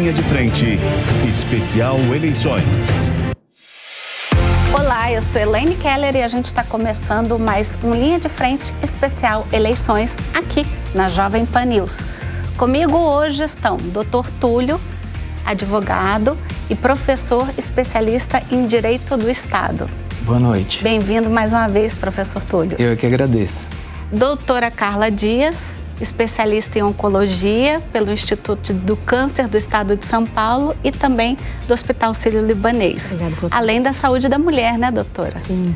Linha de Frente, especial eleições. Olá, eu sou Elaine Keller e a gente está começando mais um Linha de Frente especial eleições aqui na Jovem Pan News. Comigo hoje estão Dr. Túlio, advogado e professor especialista em Direito do Estado. Boa noite. Bem-vindo mais uma vez, professor Túlio. Eu que agradeço. Doutora Carla Dias, especialista em Oncologia pelo Instituto do Câncer do Estado de São Paulo e também do Hospital Sírio-Libanês. Além da saúde da mulher, né, doutora? Sim.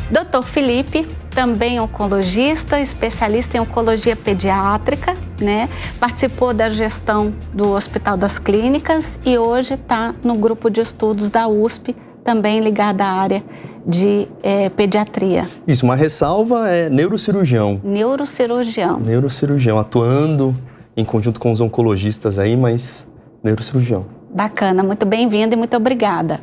Doutor Felipe, também oncologista, especialista em Oncologia Pediátrica, né? Participou da gestão do Hospital das Clínicas e hoje está no grupo de estudos da USP, também ligada à área de pediatria. Isso, uma ressalva é neurocirurgião. Neurocirurgião, atuando em conjunto com os oncologistas aí, mas neurocirurgião. Bacana, muito bem-vindo e muito obrigada.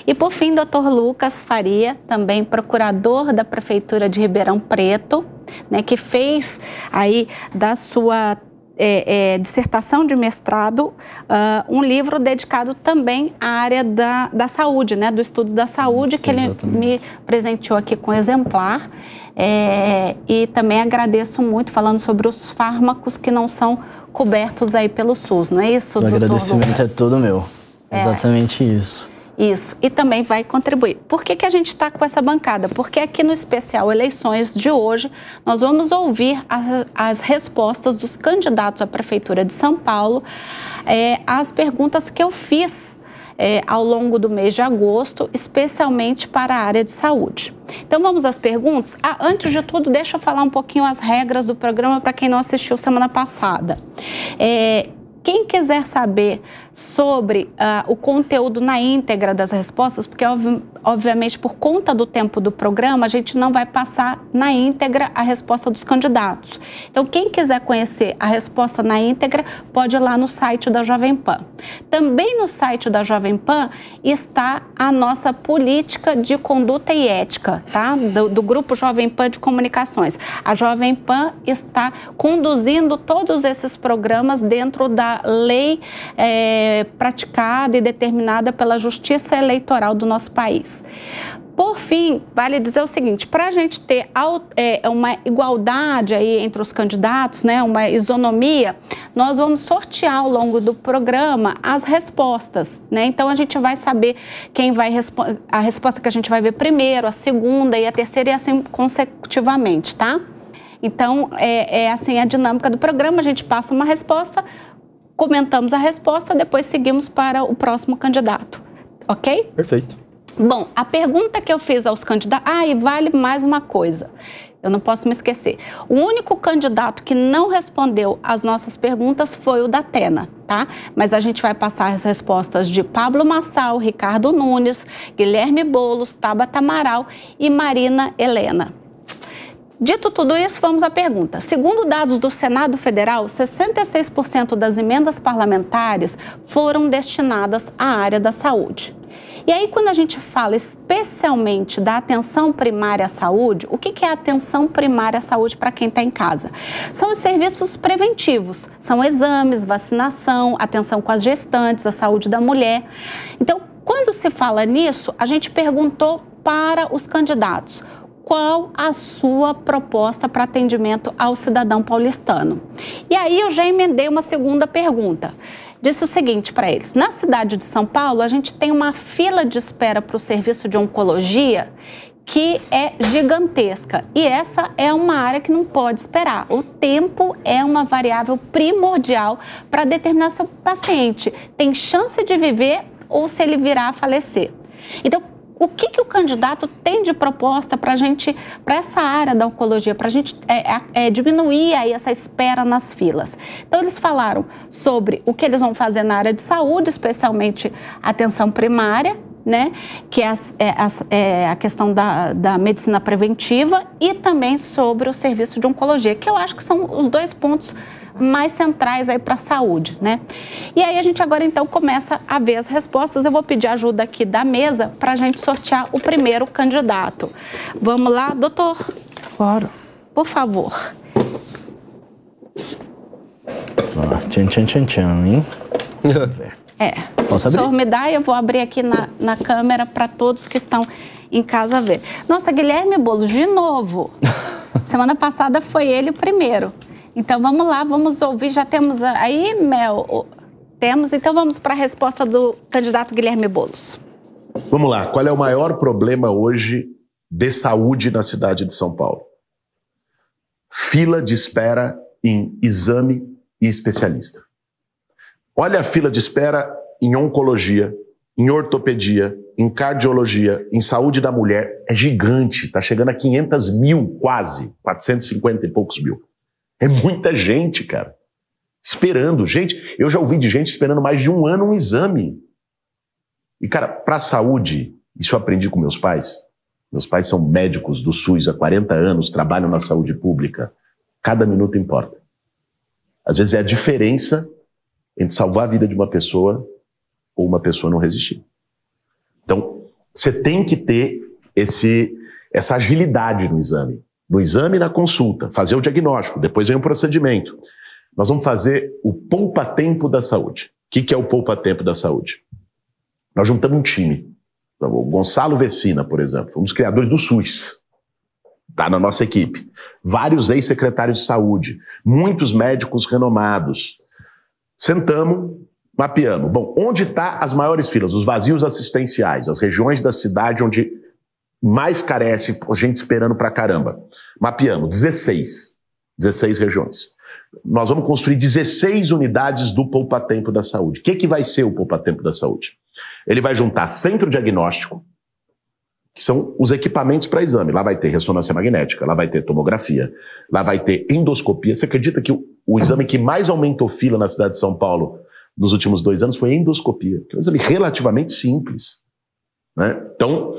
E por fim, Dr. Lucas Faria, também procurador da Prefeitura de Ribeirão Preto, né, que fez aí da sua dissertação de mestrado, um livro dedicado também à área da saúde, né, do estudo da saúde. Isso, que ele me presenteou aqui com exemplar. E também agradeço muito falando sobre os fármacos que não são cobertos aí pelo SUS, não é isso, doutor Lucas? O agradecimento é todo meu, exatamente isso. Isso, e também vai contribuir. Por que a gente está com essa bancada? Porque aqui no especial Eleições de hoje, nós vamos ouvir as respostas dos candidatos à Prefeitura de São Paulo às perguntas que eu fiz ao longo do mês de agosto, especialmente para a área de saúde. Então vamos às perguntas? Antes de tudo, deixa eu falar um pouquinho as regras do programa para quem não assistiu semana passada. Quem quiser saber sobre o conteúdo na íntegra das respostas, porque obviamente por conta do tempo do programa, a gente não vai passar na íntegra a resposta dos candidatos. Então quem quiser conhecer a resposta na íntegra, pode ir lá no site da Jovem Pan. Também no site da Jovem Pan está a nossa política de conduta e ética, tá? Do Grupo Jovem Pan de Comunicações. A Jovem Pan está conduzindo todos esses programas dentro da lei praticada e determinada pela Justiça Eleitoral do nosso país. Por fim, vale dizer o seguinte, para a gente ter uma igualdade aí entre os candidatos, né, uma isonomia, nós vamos sortear ao longo do programa as respostas, né? Então a gente vai saber quem vai responder, a resposta que a gente vai ver primeiro, a segunda e a terceira e assim consecutivamente, tá? Então assim a dinâmica do programa, a gente passa uma resposta, comentamos a resposta, depois seguimos para o próximo candidato, ok? Perfeito. Bom, a pergunta que eu fiz aos candidatos... e vale mais uma coisa, eu não posso me esquecer. O único candidato que não respondeu às nossas perguntas foi o da Atena, tá? Mas a gente vai passar as respostas de Pablo Massal, Ricardo Nunes, Guilherme Boulos, Tabata Amaral e Marina Helena. Dito tudo isso, vamos à pergunta. Segundo dados do Senado Federal, 66% das emendas parlamentares foram destinadas à área da saúde. E aí, quando a gente fala especialmente da atenção primária à saúde, o que é a atenção primária à saúde para quem está em casa? São os serviços preventivos, são exames, vacinação, atenção com as gestantes, a saúde da mulher. Então, quando se fala nisso, a gente perguntou para os candidatos: qual a sua proposta para atendimento ao cidadão paulistano? E aí eu já emendei uma segunda pergunta. Disse o seguinte para eles: na cidade de São Paulo, a gente tem uma fila de espera para o serviço de oncologia que é gigantesca. E essa é uma área que não pode esperar. O tempo é uma variável primordial para determinar se o paciente tem chance de viver ou se ele virá a falecer. Então, o que o candidato tem de proposta para essa área da oncologia, para a gente diminuir aí essa espera nas filas? Então, eles falaram sobre o que eles vão fazer na área de saúde, especialmente atenção primária, né, que é a questão da medicina preventiva, e também sobre o serviço de oncologia, que eu acho que são os dois pontos mais centrais aí para a saúde, né? E aí a gente agora então começa a ver as respostas. Eu vou pedir ajuda aqui da mesa para a gente sortear o primeiro candidato. Vamos lá, doutor? Claro. Por favor. Tchan, tchan, tchan, tchan, hein? Posso o abrir? senhor me dá e eu vou abrir aqui na câmera para todos que estão em casa ver. Nossa, Guilherme Boulos, de novo. Semana passada foi ele o primeiro. Então vamos lá, vamos ouvir. Já temos aí, Mel? Temos, então vamos para a resposta do candidato Guilherme Boulos. Vamos lá, qual é o maior problema hoje de saúde na cidade de São Paulo? Fila de espera em exame e especialista. Olha a fila de espera em oncologia, em ortopedia, em cardiologia, em saúde da mulher. É gigante, está chegando a 500 mil quase, 450 e poucos mil. É muita gente, cara, esperando. Gente, eu já ouvi de gente esperando mais de um ano um exame. E, cara, para a saúde, isso eu aprendi com meus pais. Meus pais são médicos do SUS há 40 anos, trabalham na saúde pública. Cada minuto importa. Às vezes é a diferença entre salvar a vida de uma pessoa ou uma pessoa não resistir. Então, você tem que ter essa agilidade no exame. No exame e na consulta, fazer o diagnóstico, depois vem o procedimento. Nós vamos fazer o poupa-tempo da saúde. O que é o poupa-tempo da saúde? Nós juntamos um time. O Gonçalo Vecina, por exemplo, um dos criadores do SUS. Está na nossa equipe. Vários ex-secretários de saúde, muitos médicos renomados. Sentamos, mapeamos. Bom, onde estão as maiores filas? Os vazios assistenciais, as regiões da cidade onde mais carece, gente esperando pra caramba. Mapeamos 16 regiões. Nós vamos construir 16 unidades do poupa-tempo da saúde. O que vai ser o poupa-tempo da saúde? Ele vai juntar centro diagnóstico, que são os equipamentos para exame. Lá vai ter ressonância magnética, lá vai ter tomografia, lá vai ter endoscopia. Você acredita que o exame que mais aumentou fila na cidade de São Paulo nos últimos 2 anos foi a endoscopia, que é um exame relativamente simples, né? Então,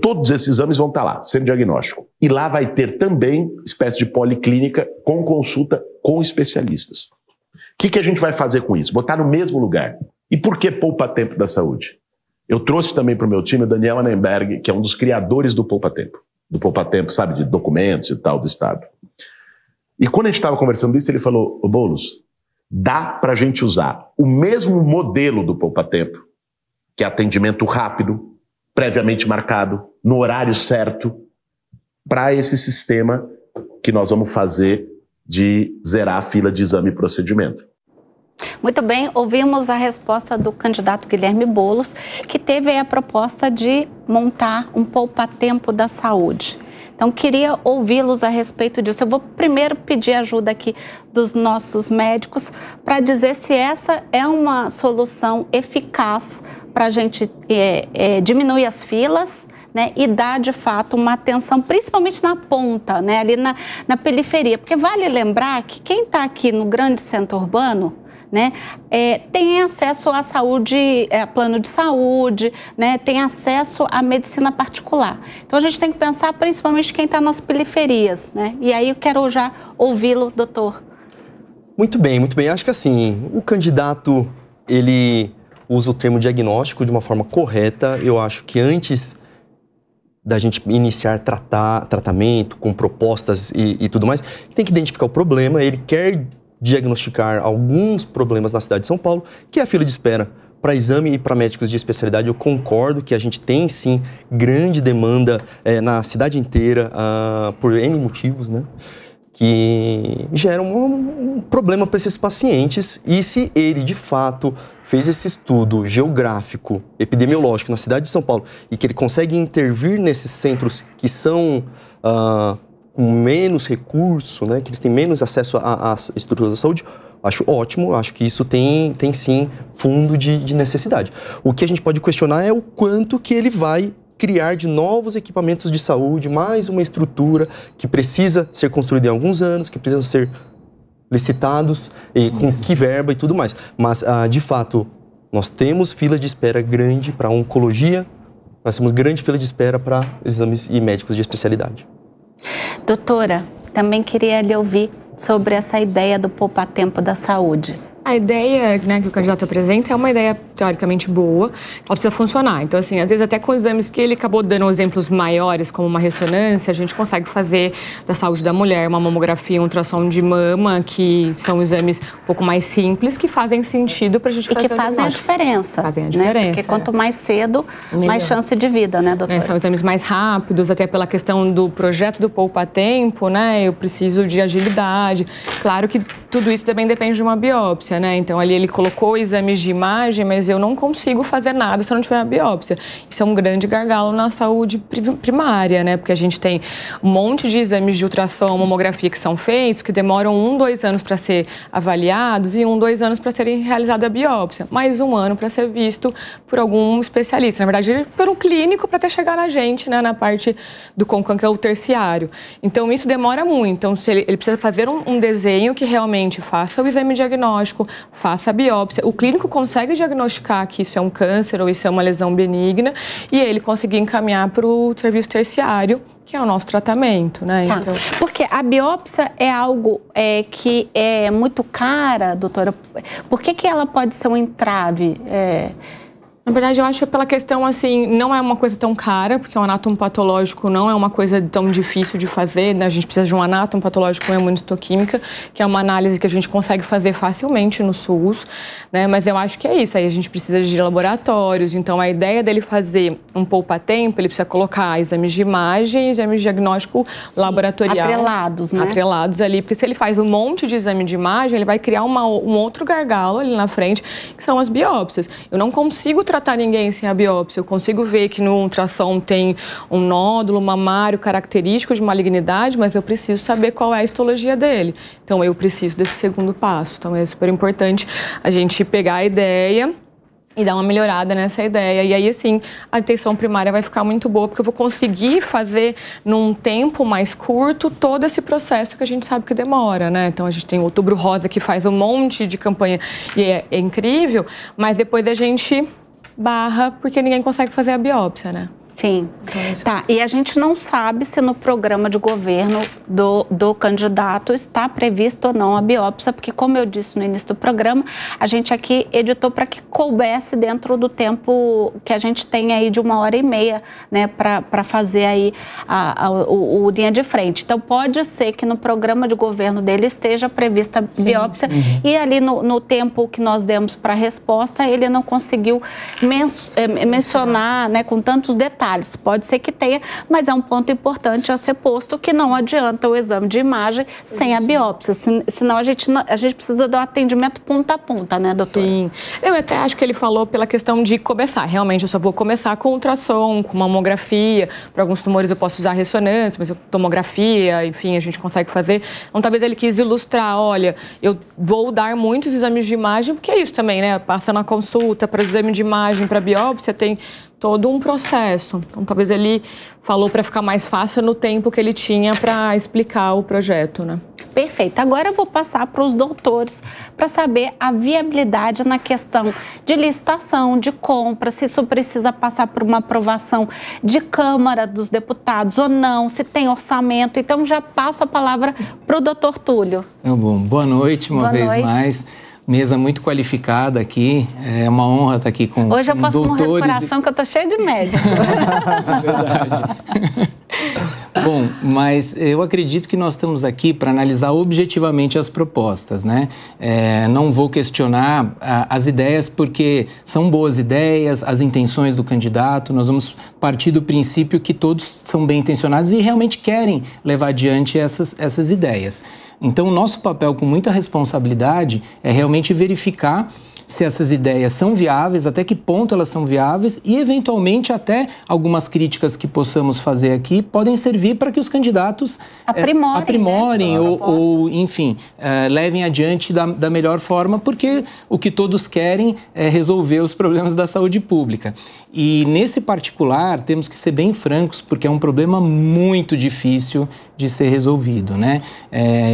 todos esses exames vão estar lá, centro diagnóstico. E lá vai ter também espécie de policlínica com consulta com especialistas. O que a gente vai fazer com isso? Botar no mesmo lugar. E por que poupa-tempo da saúde? Eu trouxe também para o meu time o Daniel Annenberg, que é um dos criadores do poupa-tempo. Do poupa-tempo, sabe, de documentos e tal do Estado. E quando a gente estava conversando isso, ele falou, ô Boulos, dá para a gente usar o mesmo modelo do poupa-tempo, que é atendimento rápido, previamente marcado, no horário certo, para esse sistema que nós vamos fazer de zerar a fila de exame e procedimento. Muito bem, ouvimos a resposta do candidato Guilherme Boulos, que teve aí a proposta de montar um poupa-tempo da saúde. Então, queria ouvi-los a respeito disso. Eu vou primeiro pedir ajuda aqui dos nossos médicos para dizer se essa é uma solução eficaz para a gente diminuir as filas, né, e dar, de fato, uma atenção, principalmente na ponta, né, ali na periferia. Porque vale lembrar que quem está aqui no grande centro urbano, né, tem acesso à saúde, a plano de saúde, né, tem acesso à medicina particular. Então, a gente tem que pensar principalmente quem está nas periferias, né? E aí eu quero já ouvi-lo, doutor. Muito bem, muito bem. Acho que assim, o candidato, ele usa o termo diagnóstico de uma forma correta. Eu acho que antes da gente iniciar tratamento com propostas e tudo mais, tem que identificar o problema. Ele quer diagnosticar alguns problemas na cidade de São Paulo, que é a fila de espera para exame e para médicos de especialidade. Eu concordo que a gente tem, sim, grande demanda na cidade inteira, por N motivos, né, que geram um problema para esses pacientes. E se ele, de fato, fez esse estudo geográfico, epidemiológico na cidade de São Paulo e que ele consegue intervir nesses centros que são com menos recurso, né, que eles têm menos acesso às estruturas da saúde, acho ótimo, acho que isso tem sim fundo de necessidade. O que a gente pode questionar é o quanto que ele vai criar de novos equipamentos de saúde, mais uma estrutura que precisa ser construída em alguns anos, que precisam ser licitados, e com que verba e tudo mais. Mas, de fato, nós temos fila de espera grande para oncologia, nós temos grande fila de espera para exames e médicos de especialidade. Doutora, também queria lhe ouvir sobre essa ideia do poupa-tempo da saúde. A ideia, né, que o candidato apresenta é uma ideia teoricamente boa, ela precisa funcionar. Então, assim, às vezes até com exames que ele acabou dando exemplos maiores, como uma ressonância, a gente consegue fazer da saúde da mulher, uma mamografia, um ultrassom de mama, que são exames um pouco mais simples, que fazem sentido pra gente fazer. E que fazem a diferença. Fazem a diferença. Né? Porque quanto mais cedo, mais chance de vida, né, doutora? São exames mais rápidos, até pela questão do projeto do Poupa Tempo, né? Eu preciso de agilidade. Claro que tudo isso também depende de uma biópsia, né? Então, ali ele colocou exames de imagem, mas eu não consigo fazer nada se eu não tiver a biópsia. Isso é um grande gargalo na saúde primária, né? Porque a gente tem um monte de exames de ultrassom, mamografia que são feitos, que demoram 1, 2 anos para ser avaliados e 1, 2 anos para serem realizada a biópsia. Mais 1 ano para ser visto por algum especialista. Na verdade, por um clínico para até chegar na gente, né? Na parte do CONCAN, que é o terciário. Então, isso demora muito. Então, se ele precisa fazer um desenho que realmente faça o exame diagnóstico, faça a biópsia. O clínico consegue diagnosticar que isso é um câncer ou isso é uma lesão benigna e ele conseguir encaminhar para o serviço terciário, que é o nosso tratamento, né? Tá. Então... Porque a biópsia é algo que é muito cara, doutora. Por que ela pode ser um entrave? Na verdade, eu acho que pela questão, assim, não é uma coisa tão cara, porque o anátomo patológico não é uma coisa tão difícil de fazer, né? A gente precisa de um anátomo patológico com imunistoquímica, que é uma análise que a gente consegue fazer facilmente no SUS, né? Mas eu acho que é isso, aí a gente precisa de laboratórios, então a ideia dele fazer um poupa-tempo, ele precisa colocar exames de imagem, exames de diagnóstico laboratorial. Atrelados, né? Atrelados ali, porque se ele faz um monte de exame de imagem, ele vai criar um outro gargalo ali na frente, que são as biópsias. Eu não consigo tratar ninguém sem a biópsia. Eu consigo ver que no ultrassom tem um nódulo mamário característico de malignidade, mas eu preciso saber qual é a histologia dele. Então, eu preciso desse segundo passo. Então, é super importante a gente pegar a ideia e dar uma melhorada nessa ideia. E aí, assim, a atenção primária vai ficar muito boa, porque eu vou conseguir fazer num tempo mais curto todo esse processo que a gente sabe que demora, né? Então, a gente tem o Outubro Rosa, que faz um monte de campanha e é incrível, mas depois a gente barra porque ninguém consegue fazer a biópsia, né? Sim. Tá, e a gente não sabe se no programa de governo do candidato está previsto ou não a biópsia, porque, como eu disse no início do programa, a gente aqui editou para que coubesse dentro do tempo que a gente tem aí de 1h30, né, para fazer aí o linha de frente. Então, pode ser que no programa de governo dele esteja prevista a biópsia e ali no tempo que nós demos para a resposta, ele não conseguiu mencionar, né, com tantos detalhes. Pode ser que tenha, mas é um ponto importante a ser posto que não adianta o exame de imagem sem a biópsia, senão a gente precisa do atendimento ponta a ponta, né, doutora? Sim. Eu até acho que ele falou pela questão de começar. Realmente, eu só vou começar com ultrassom, com mamografia. Para alguns tumores eu posso usar ressonância, mas tomografia, enfim, a gente consegue fazer. Então, talvez ele quis ilustrar, olha, eu vou dar muitos exames de imagem, porque é isso também, né? Passa na consulta, para o exame de imagem, para biópsia, tem todo um processo. Então, talvez ele falou para ficar mais fácil no tempo que ele tinha para explicar o projeto, né? Perfeito. Agora eu vou passar para os doutores para saber a viabilidade na questão de licitação, de compra, se isso precisa passar por uma aprovação de Câmara dos Deputados ou não, se tem orçamento. Então, já passo a palavra para o doutor Túlio. Bom, boa noite uma vez mais. Mesa muito qualificada aqui, é uma honra estar aqui com doutores. Hoje eu posso morrer do coração, que eu estou cheia de médico. É verdade. Bom, mas eu acredito que nós estamos aqui para analisar objetivamente as propostas, né? Não vou questionar as ideias, porque são boas ideias, as intenções do candidato. Nós vamos partir do princípio que todos são bem intencionados e realmente querem levar adiante essas ideias. Então, o nosso papel, com muita responsabilidade, é realmente verificar se essas ideias são viáveis, até que ponto elas são viáveis e, eventualmente, até algumas críticas que possamos fazer aqui podem servir para que os candidatos aprimorem, né, ou enfim, levem adiante da melhor forma, porque o que todos querem é resolver os problemas da saúde pública. E, nesse particular, temos que ser bem francos, porque é um problema muito difícil de ser resolvido, né?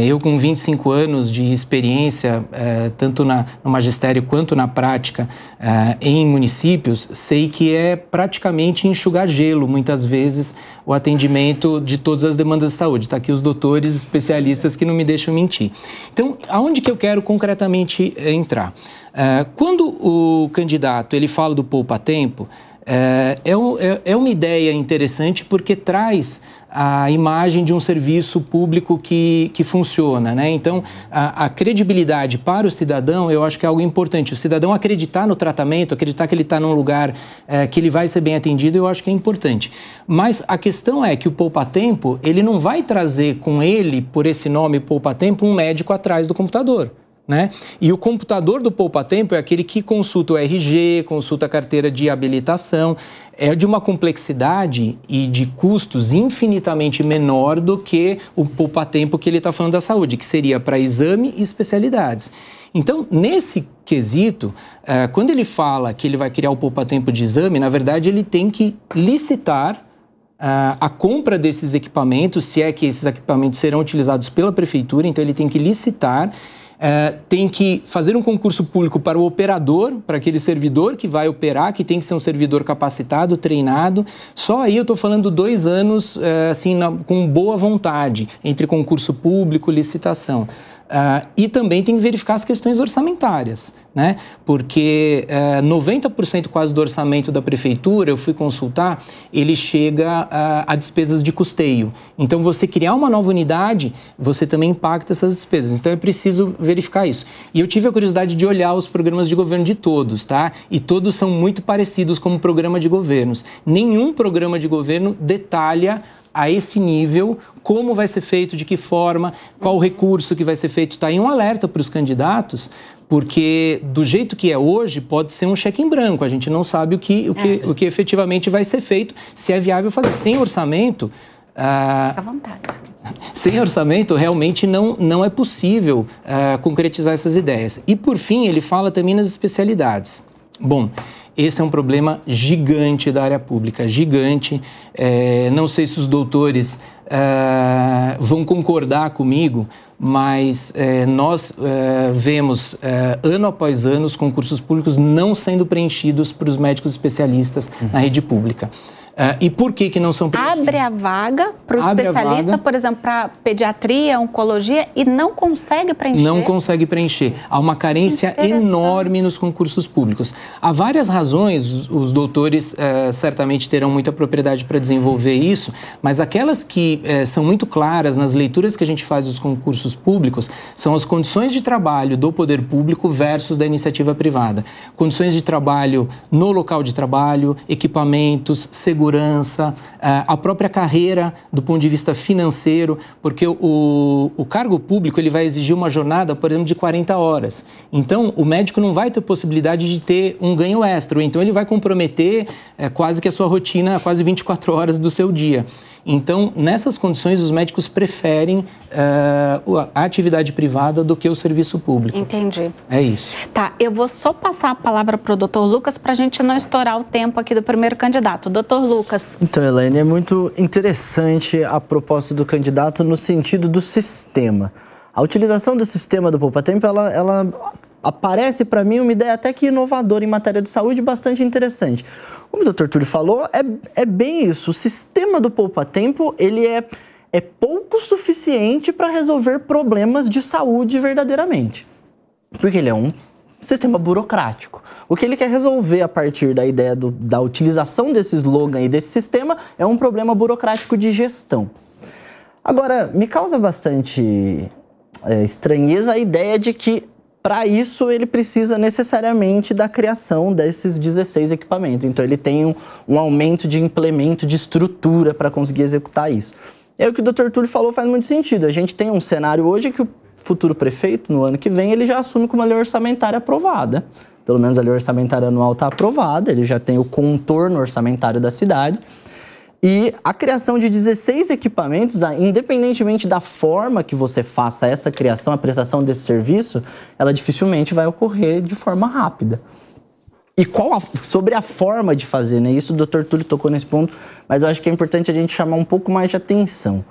Eu, com 25 anos de experiência, tanto no magistério quanto tanto na prática em municípios, sei que é praticamente enxugar gelo, muitas vezes, o atendimento de todas as demandas de saúde. Está aqui os doutores especialistas que não me deixam mentir. Então, aonde que eu quero concretamente entrar? Quando o candidato ele fala do poupa-tempo, é uma ideia interessante porque traz a imagem de um serviço público que funciona, né? Então, a credibilidade para o cidadão, eu acho que é algo importante. O cidadão acreditar no tratamento, acreditar que ele está num lugar que ele vai ser bem atendido, eu acho que é importante. Mas a questão é que o poupa-tempo, ele não vai trazer com ele, por esse nome poupa-tempo, um médico atrás do computador. Né? E o computador do poupa-tempo é aquele que consulta o RG, consulta a carteira de habilitação. É de uma complexidade e de custos infinitamente menor do que o poupa-tempo que ele está falando da saúde, que seria para exame e especialidades. Então, nesse quesito, quando ele fala que ele vai criar o poupa-tempo de exame, na verdade ele tem que licitar a compra desses equipamentos, se é que esses equipamentos serão utilizados pela prefeitura, então ele tem que licitar. Tem que fazer um concurso público para o operador, para aquele servidor que vai operar, que tem que ser um servidor capacitado, treinado. Só aí eu estou falando 2 anos assim, com boa vontade, entre concurso público e licitação. E também tem que verificar as questões orçamentárias, né? Porque 90% quase do orçamento da prefeitura, eu fui consultar, ele chega a despesas de custeio. Então, você criar uma nova unidade, você também impacta essas despesas. Então, é preciso verificar isso. E eu tive a curiosidade de olhar os programas de governo de todos, tá? E todos são muito parecidos como programa de governos. Nenhum programa de governo detalha a esse nível, como vai ser feito, de que forma, qual o recurso que vai ser feito. Está aí um alerta para os candidatos, porque do jeito que é hoje, pode ser um cheque em branco. A gente não sabe o que efetivamente vai ser feito, se é viável fazer. Sem orçamento... Fica à vontade. Sem orçamento, realmente não é possível concretizar essas ideias. E, por fim, ele fala também nas especialidades. Bom, esse é um problema gigante da área pública, gigante. Não sei se os doutores vão concordar comigo, mas nós vemos ano após ano os concursos públicos não sendo preenchidos para os médicos especialistas na rede pública. E por que não são preenchidos? Abre a vaga para o especialista, por exemplo, para pediatria, oncologia, e não consegue preencher? Não consegue preencher. Há uma carência enorme nos concursos públicos. Há várias razões, os doutores certamente terão muita propriedade para desenvolver isso, mas aquelas que são muito claras nas leituras que a gente faz dos concursos públicos são as condições de trabalho do poder público versus da iniciativa privada. Condições de trabalho no local de trabalho, equipamentos, segurança, a própria carreira do ponto de vista financeiro, porque o cargo público ele vai exigir uma jornada, por exemplo, de 40 horas. Então, o médico não vai ter possibilidade de ter um ganho extra, então ele vai comprometer quase que a sua rotina, quase 24 horas do seu dia. Então, nessas condições, os médicos preferem a atividade privada do que o serviço público. Entendi. É isso. Tá, eu vou só passar a palavra para o doutor Lucas para a gente não estourar o tempo aqui do primeiro candidato. Doutor Lucas. Então, Elaine, é muito interessante a proposta do candidato no sentido do sistema. A utilização do sistema do poupa-tempo, ela aparece para mim uma ideia até que inovadora em matéria de saúde, bastante interessante. Como o Dr. Túlio falou, é bem isso. O sistema do poupa-tempo, ele é pouco suficiente para resolver problemas de saúde verdadeiramente. Porque ele é um sistema burocrático. O que ele quer resolver a partir da ideia da utilização desse slogan e desse sistema é um problema burocrático de gestão. Agora, me causa bastante estranheza a ideia de que para isso, ele precisa necessariamente da criação desses 16 equipamentos. Então, ele tem um aumento de implemento, de estrutura para conseguir executar isso. E aí, o que o Dr. Túlio falou faz muito sentido. A gente tem um cenário hoje que o futuro prefeito, no ano que vem, ele já assume com uma lei orçamentária aprovada. Pelo menos a lei orçamentária anual está aprovada, ele já tem o contorno orçamentário da cidade. E a criação de 16 equipamentos, independentemente da forma que você faça essa criação, a prestação desse serviço, ela dificilmente vai ocorrer de forma rápida. E sobre a forma de fazer, né? Isso o Dr. Túlio tocou nesse ponto, mas eu acho que é importante a gente chamar um pouco mais de atenção.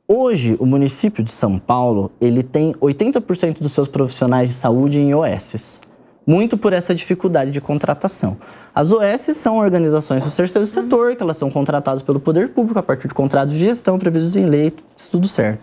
Hoje, o município de São Paulo, ele tem 80% dos seus profissionais de saúde em OSs. muito por essa dificuldade de contratação. As OS são organizações do terceiro setor, que elas são contratadas pelo poder público a partir de contratos de gestão previstos em lei, isso tudo certo.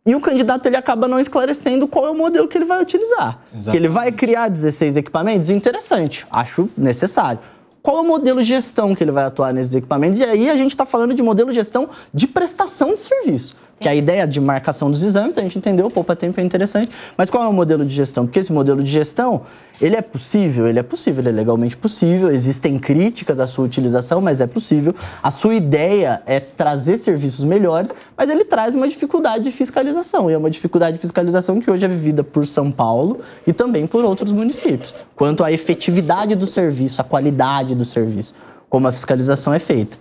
E o candidato ele acaba não esclarecendo qual é o modelo que ele vai utilizar. Exatamente. Que ele vai criar 16 equipamentos, interessante, acho necessário. Qual é o modelo de gestão que ele vai atuar nesses equipamentos? E aí a gente está falando de modelo de gestão de prestação de serviço. Que a ideia de marcação dos exames, a gente entendeu, o poupa-tempo é interessante, mas qual é o modelo de gestão? Porque esse modelo de gestão, ele é possível, ele é legalmente possível, existem críticas à sua utilização, mas é possível. A sua ideia é trazer serviços melhores, mas ele traz uma dificuldade de fiscalização, e é uma dificuldade de fiscalização que hoje é vivida por São Paulo e também por outros municípios, quanto à efetividade do serviço, a qualidade do serviço, como a fiscalização é feita.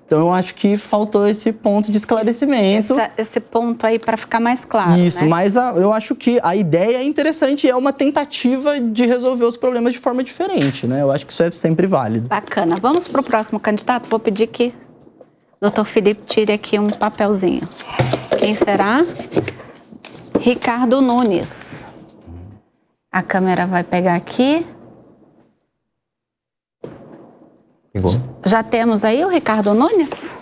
Então, eu acho que faltou esse ponto de esclarecimento. Esse ponto aí para ficar mais claro, isso, né? Mas eu acho que a ideia é interessante e é uma tentativa de resolver os problemas de forma diferente, né? Eu acho que isso é sempre válido. Bacana. Vamos para o próximo candidato? Vou pedir que o Dr. Felipe tire aqui um papelzinho. Quem será? Ricardo Nunes. A câmera vai pegar aqui. Já temos aí o Ricardo Nunes?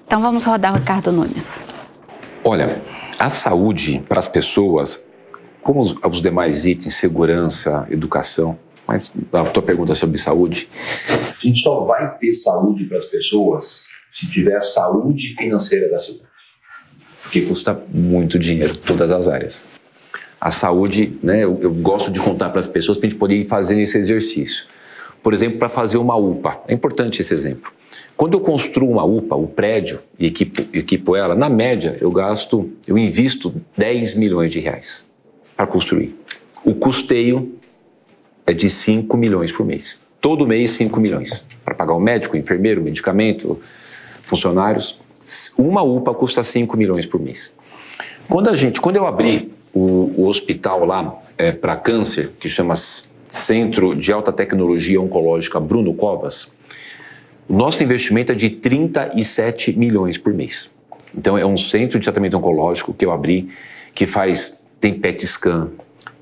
Então vamos rodar o Ricardo Nunes. Olha, a saúde para as pessoas, como os demais itens, segurança, educação, mas a tua pergunta sobre saúde, a gente só vai ter saúde para as pessoas se tiver a saúde financeira da cidade. Porque custa muito dinheiro, todas as áreas. A saúde, né, eu gosto de contar para as pessoas para a gente poder ir fazendo esse exercício. Por exemplo, para fazer uma UPA. É importante esse exemplo. Quando eu construo uma UPA, o prédio, e equipo ela, na média, eu invisto 10 milhões de reais para construir. O custeio é de 5 milhões por mês. Todo mês, 5 milhões. Para pagar o médico, o enfermeiro, o medicamento, funcionários. Uma UPA custa 5 milhões por mês. Quando eu abri o hospital lá para câncer, que chama Centro de Alta Tecnologia Oncológica Bruno Covas, o nosso investimento é de 37 milhões por mês. Então é um centro de tratamento oncológico que eu abri, que tem PET scan,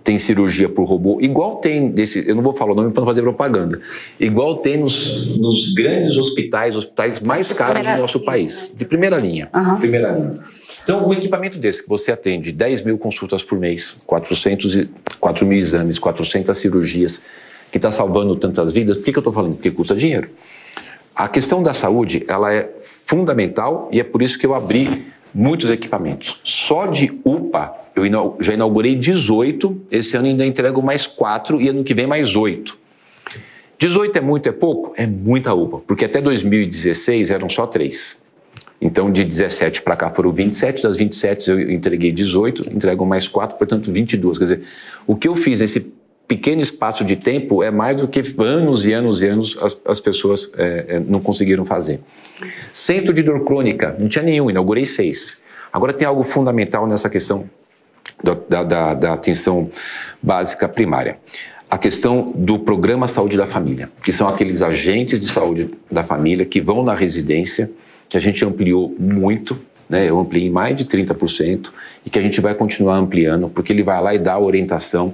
tem cirurgia por robô, igual tem eu não vou falar o nome para não fazer propaganda, igual tem nos grandes hospitais mais caros do nosso país, de primeira linha. Primeira linha. Então, um equipamento desse que você atende 10 mil consultas por mês, 4 mil exames, 400 cirurgias, que está salvando tantas vidas, por que eu estou falando? Porque custa dinheiro. A questão da saúde, ela é fundamental e é por isso que eu abri muitos equipamentos. Só de UPA, eu já inaugurei 18, esse ano ainda entrego mais 4 e ano que vem mais 8. 18 é muito, é pouco? É muita UPA, porque até 2016 eram só 3. Então, de 17 para cá foram 27, das 27 eu entreguei 18, entrego mais 4, portanto 22. Quer dizer, o que eu fiz nesse pequeno espaço de tempo é mais do que anos e anos e anos as pessoas não conseguiram fazer. Centro de dor crônica, não tinha nenhum, inaugurei 6. Agora tem algo fundamental nessa questão da atenção básica primária. A questão do Programa Saúde da Família, que são aqueles agentes de saúde da família que vão na residência, que a gente ampliou muito, né? Eu ampliei em mais de 30% e que a gente vai continuar ampliando, porque ele vai lá e dá orientação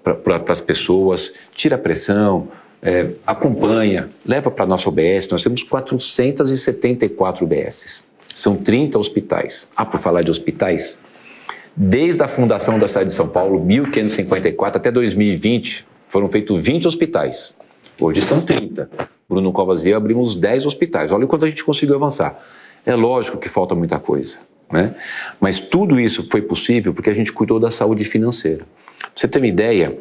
para as pessoas, tira a pressão, acompanha, leva para a nossa UBS. Nós temos 474 UBSs, são 30 hospitais. Por falar de hospitais, desde a fundação da cidade de São Paulo, 1554, até 2020, foram feitos 20 hospitais. Hoje são 30. Bruno Covas e eu abrimos 10 hospitais. Olha o quanto a gente conseguiu avançar. É lógico que falta muita coisa, né? Mas tudo isso foi possível porque a gente cuidou da saúde financeira. Pra você ter uma ideia,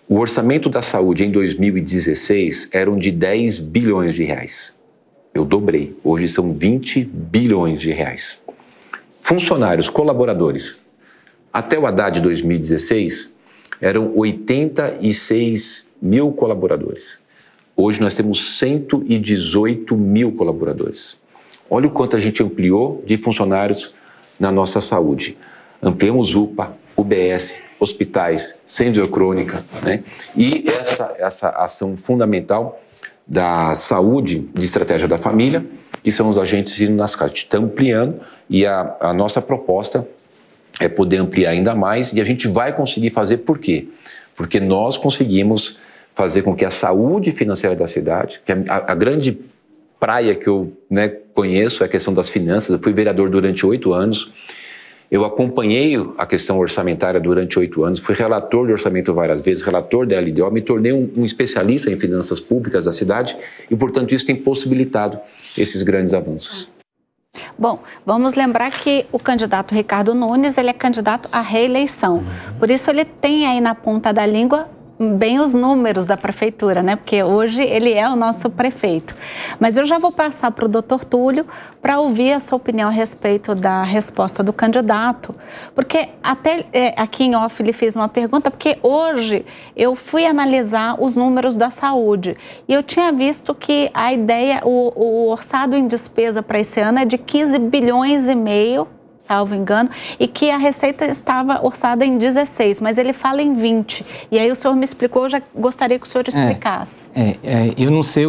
o orçamento da saúde em 2016 eram de 10 bilhões de reais. Eu dobrei. Hoje são 20 bilhões de reais. Funcionários, colaboradores. Até o Haddad de 2016, eram 86 mil colaboradores. Hoje nós temos 118 mil colaboradores. Olha o quanto a gente ampliou de funcionários na nossa saúde. Ampliamos UPA, UBS, hospitais, centro de crônica, né? E essa ação fundamental da saúde de estratégia da família, que são os agentes indo nas casas. A gente está ampliando e a nossa proposta poder ampliar ainda mais, e a gente vai conseguir fazer por quê? Porque nós conseguimos fazer com que a saúde financeira da cidade, que a grande praia que eu conheço é a questão das finanças. Eu fui vereador durante 8 anos, eu acompanhei a questão orçamentária durante 8 anos, fui relator do orçamento várias vezes, relator da LDO, me tornei um especialista em finanças públicas da cidade e, portanto, isso tem possibilitado esses grandes avanços. Bom, vamos lembrar que o candidato Ricardo Nunes, ele é candidato à reeleição. Por isso ele tem aí na ponta da língua bem os números da prefeitura, né? Porque hoje ele é o nosso prefeito. Mas eu já vou passar para o doutor Túlio para ouvir a sua opinião a respeito da resposta do candidato. Porque até aqui em off ele fez uma pergunta, porque hoje eu fui analisar os números da saúde e eu tinha visto que a ideia, o orçado em despesa para esse ano é de 15 bilhões e meio, salvo engano, e que a receita estava orçada em 16, mas ele fala em 20. E aí o senhor me explicou, eu já gostaria que o senhor explicasse. Eu não sei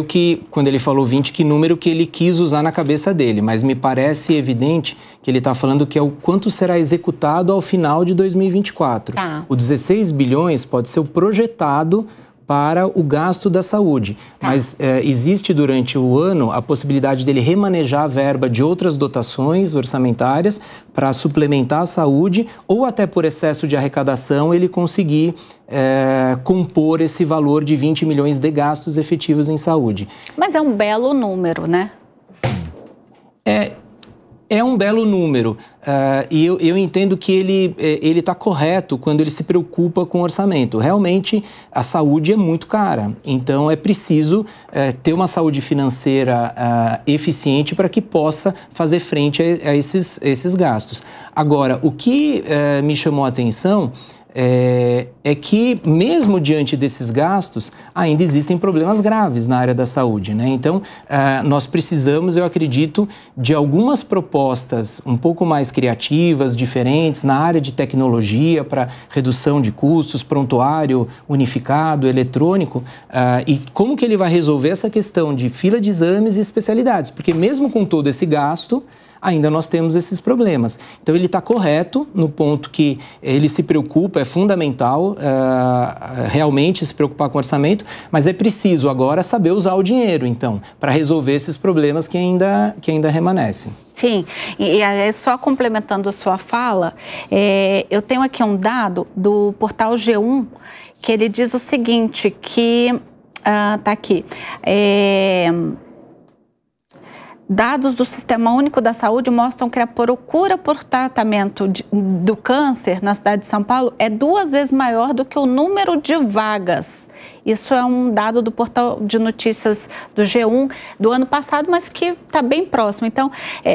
quando ele falou 20, que número que ele quis usar na cabeça dele, mas me parece evidente que ele está falando que é o quanto será executado ao final de 2024. Tá. O 16 bilhões pode ser o projetado para o gasto da saúde. Tá. Mas existe durante o ano a possibilidade dele remanejar a verba de outras dotações orçamentárias para suplementar a saúde ou até por excesso de arrecadação ele conseguir compor esse valor de 20 milhões de gastos efetivos em saúde. Mas é um belo número, né? É um belo número e eu entendo que ele está correto quando ele se preocupa com o orçamento. Realmente, a saúde é muito cara, então é preciso ter uma saúde financeira eficiente para que possa fazer frente a esses gastos. Agora, o que me chamou a atenção é que, mesmo diante desses gastos, ainda existem problemas graves na área da saúde, né? Então, nós precisamos, eu acredito, de algumas propostas um pouco mais criativas, diferentes, na área de tecnologia, para redução de custos, prontuário unificado, eletrônico, e como que ele vai resolver essa questão de fila de exames e especialidades, porque mesmo com todo esse gasto, ainda nós temos esses problemas. Então, ele está correto no ponto que ele se preocupa, é fundamental realmente se preocupar com o orçamento, mas é preciso agora saber usar o dinheiro, então, para resolver esses problemas que ainda remanescem. Sim, e só complementando a sua fala, eu tenho aqui um dado do portal G1, que ele diz o seguinte, que está aqui, dados do Sistema Único da Saúde mostram que a procura por tratamento do câncer na cidade de São Paulo é 2 vezes maior do que o número de vagas. Isso é um dado do portal de notícias do G1 do ano passado, mas que está bem próximo. Então,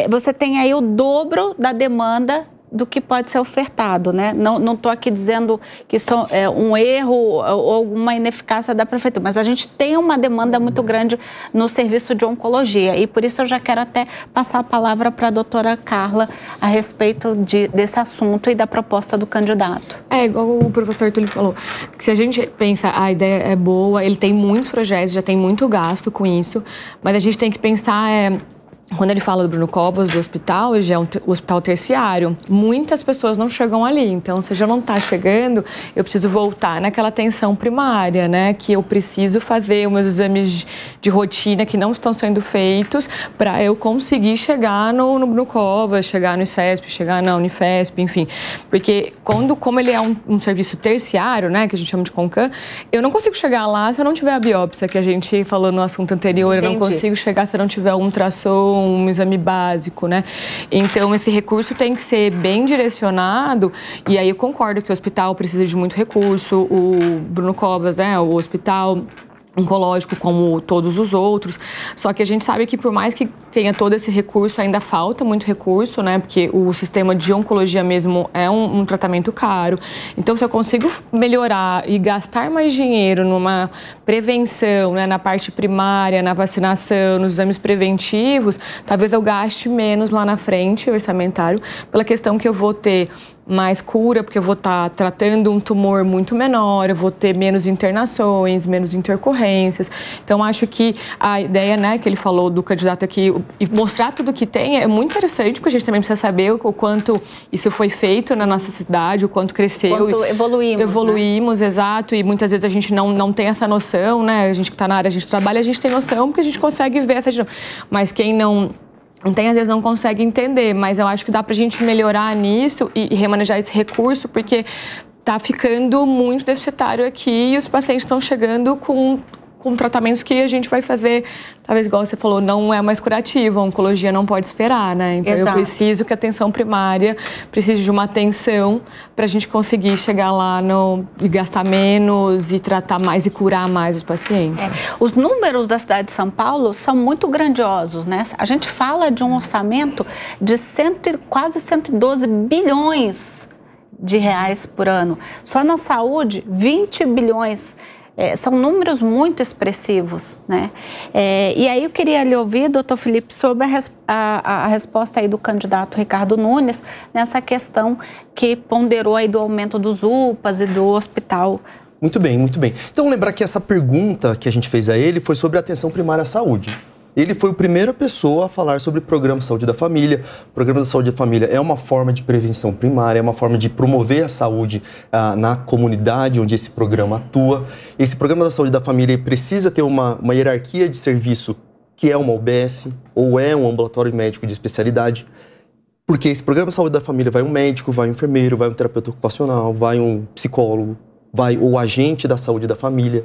você tem aí o dobro da demanda do que pode ser ofertado, né? Não estou aqui dizendo que isso é um erro ou alguma ineficácia da prefeitura, mas a gente tem uma demanda muito grande no serviço de oncologia e por isso eu já quero até passar a palavra para a doutora Carla a respeito desse assunto e da proposta do candidato. Igual o professor Túlio falou, que se a gente pensa, a ideia é boa, ele tem muitos projetos, já tem muito gasto com isso, mas a gente tem que pensar quando ele fala do Bruno Covas, do hospital, já é um hospital terciário. Muitas pessoas não chegam ali. Então, se já não está chegando, eu preciso voltar naquela atenção primária, né? Que eu preciso fazer os meus exames de rotina que não estão sendo feitos para eu conseguir chegar no Bruno Covas, chegar no ICESP, chegar na Unifesp, enfim. Porque como ele é um serviço terciário, né? Que a gente chama de CONCAN, eu não consigo chegar lá se eu não tiver a biópsia, que a gente falou no assunto anterior. Entendi. Eu não consigo chegar se eu não tiver um ultrassom, um exame básico, né? Então, esse recurso tem que ser bem direcionado e aí eu concordo que o hospital precisa de muito recurso, o Bruno Covas, né? O hospital oncológico como todos os outros, só que a gente sabe que por mais que tenha todo esse recurso, ainda falta muito recurso, né, porque o sistema de oncologia mesmo é um tratamento caro, então se eu consigo melhorar e gastar mais dinheiro numa prevenção, né, na parte primária, na vacinação, nos exames preventivos, talvez eu gaste menos lá na frente, orçamentário, pela questão que eu vou ter mais cura, porque eu vou estar tratando um tumor muito menor, eu vou ter menos internações, menos intercorrências. Então, acho que a ideia, né, que ele falou do candidato aqui, e mostrar tudo que tem, é muito interessante, porque a gente também precisa saber o quanto isso foi feito na nossa cidade, o quanto cresceu. Quanto evoluímos. Evoluímos, né? Exato, e muitas vezes a gente não tem essa noção, né? A gente que está na área, a gente trabalha, a gente tem noção, porque a gente consegue ver essa dinâmica. Mas quem não tem, às vezes não consegue entender, mas eu acho que dá pra gente melhorar nisso e remanejar esse recurso, porque tá ficando muito deficitário aqui e os pacientes estão chegando com tratamentos que a gente vai fazer, talvez igual você falou, não é mais curativo, a oncologia não pode esperar, né? Então eu preciso que a atenção primária precise de uma atenção pra gente conseguir chegar lá e gastar menos e tratar mais e curar mais os pacientes. Os números da cidade de São Paulo são muito grandiosos, né? A gente fala de um orçamento de quase 112 bilhões de reais por ano. Só na saúde, 20 bilhões. São números muito expressivos, né? E aí eu queria lhe ouvir, doutor Felipe, sobre a resposta aí do candidato Ricardo Nunes nessa questão que ponderou aí do aumento dos UPAs e do hospital. Muito bem, muito bem. Então, lembrar que essa pergunta que a gente fez a ele foi sobre a atenção primária à saúde. Ele foi a primeira pessoa a falar sobre o Programa de Saúde da Família. O Programa de Saúde da Família é uma forma de prevenção primária, é uma forma de promover a saúde na comunidade onde esse programa atua. Esse Programa da Saúde da Família precisa ter uma hierarquia de serviço que é uma UBS ou é um ambulatório médico de especialidade, porque esse Programa de Saúde da Família vai um médico, vai um enfermeiro, vai um terapeuta ocupacional, vai um psicólogo, vai o agente da saúde da família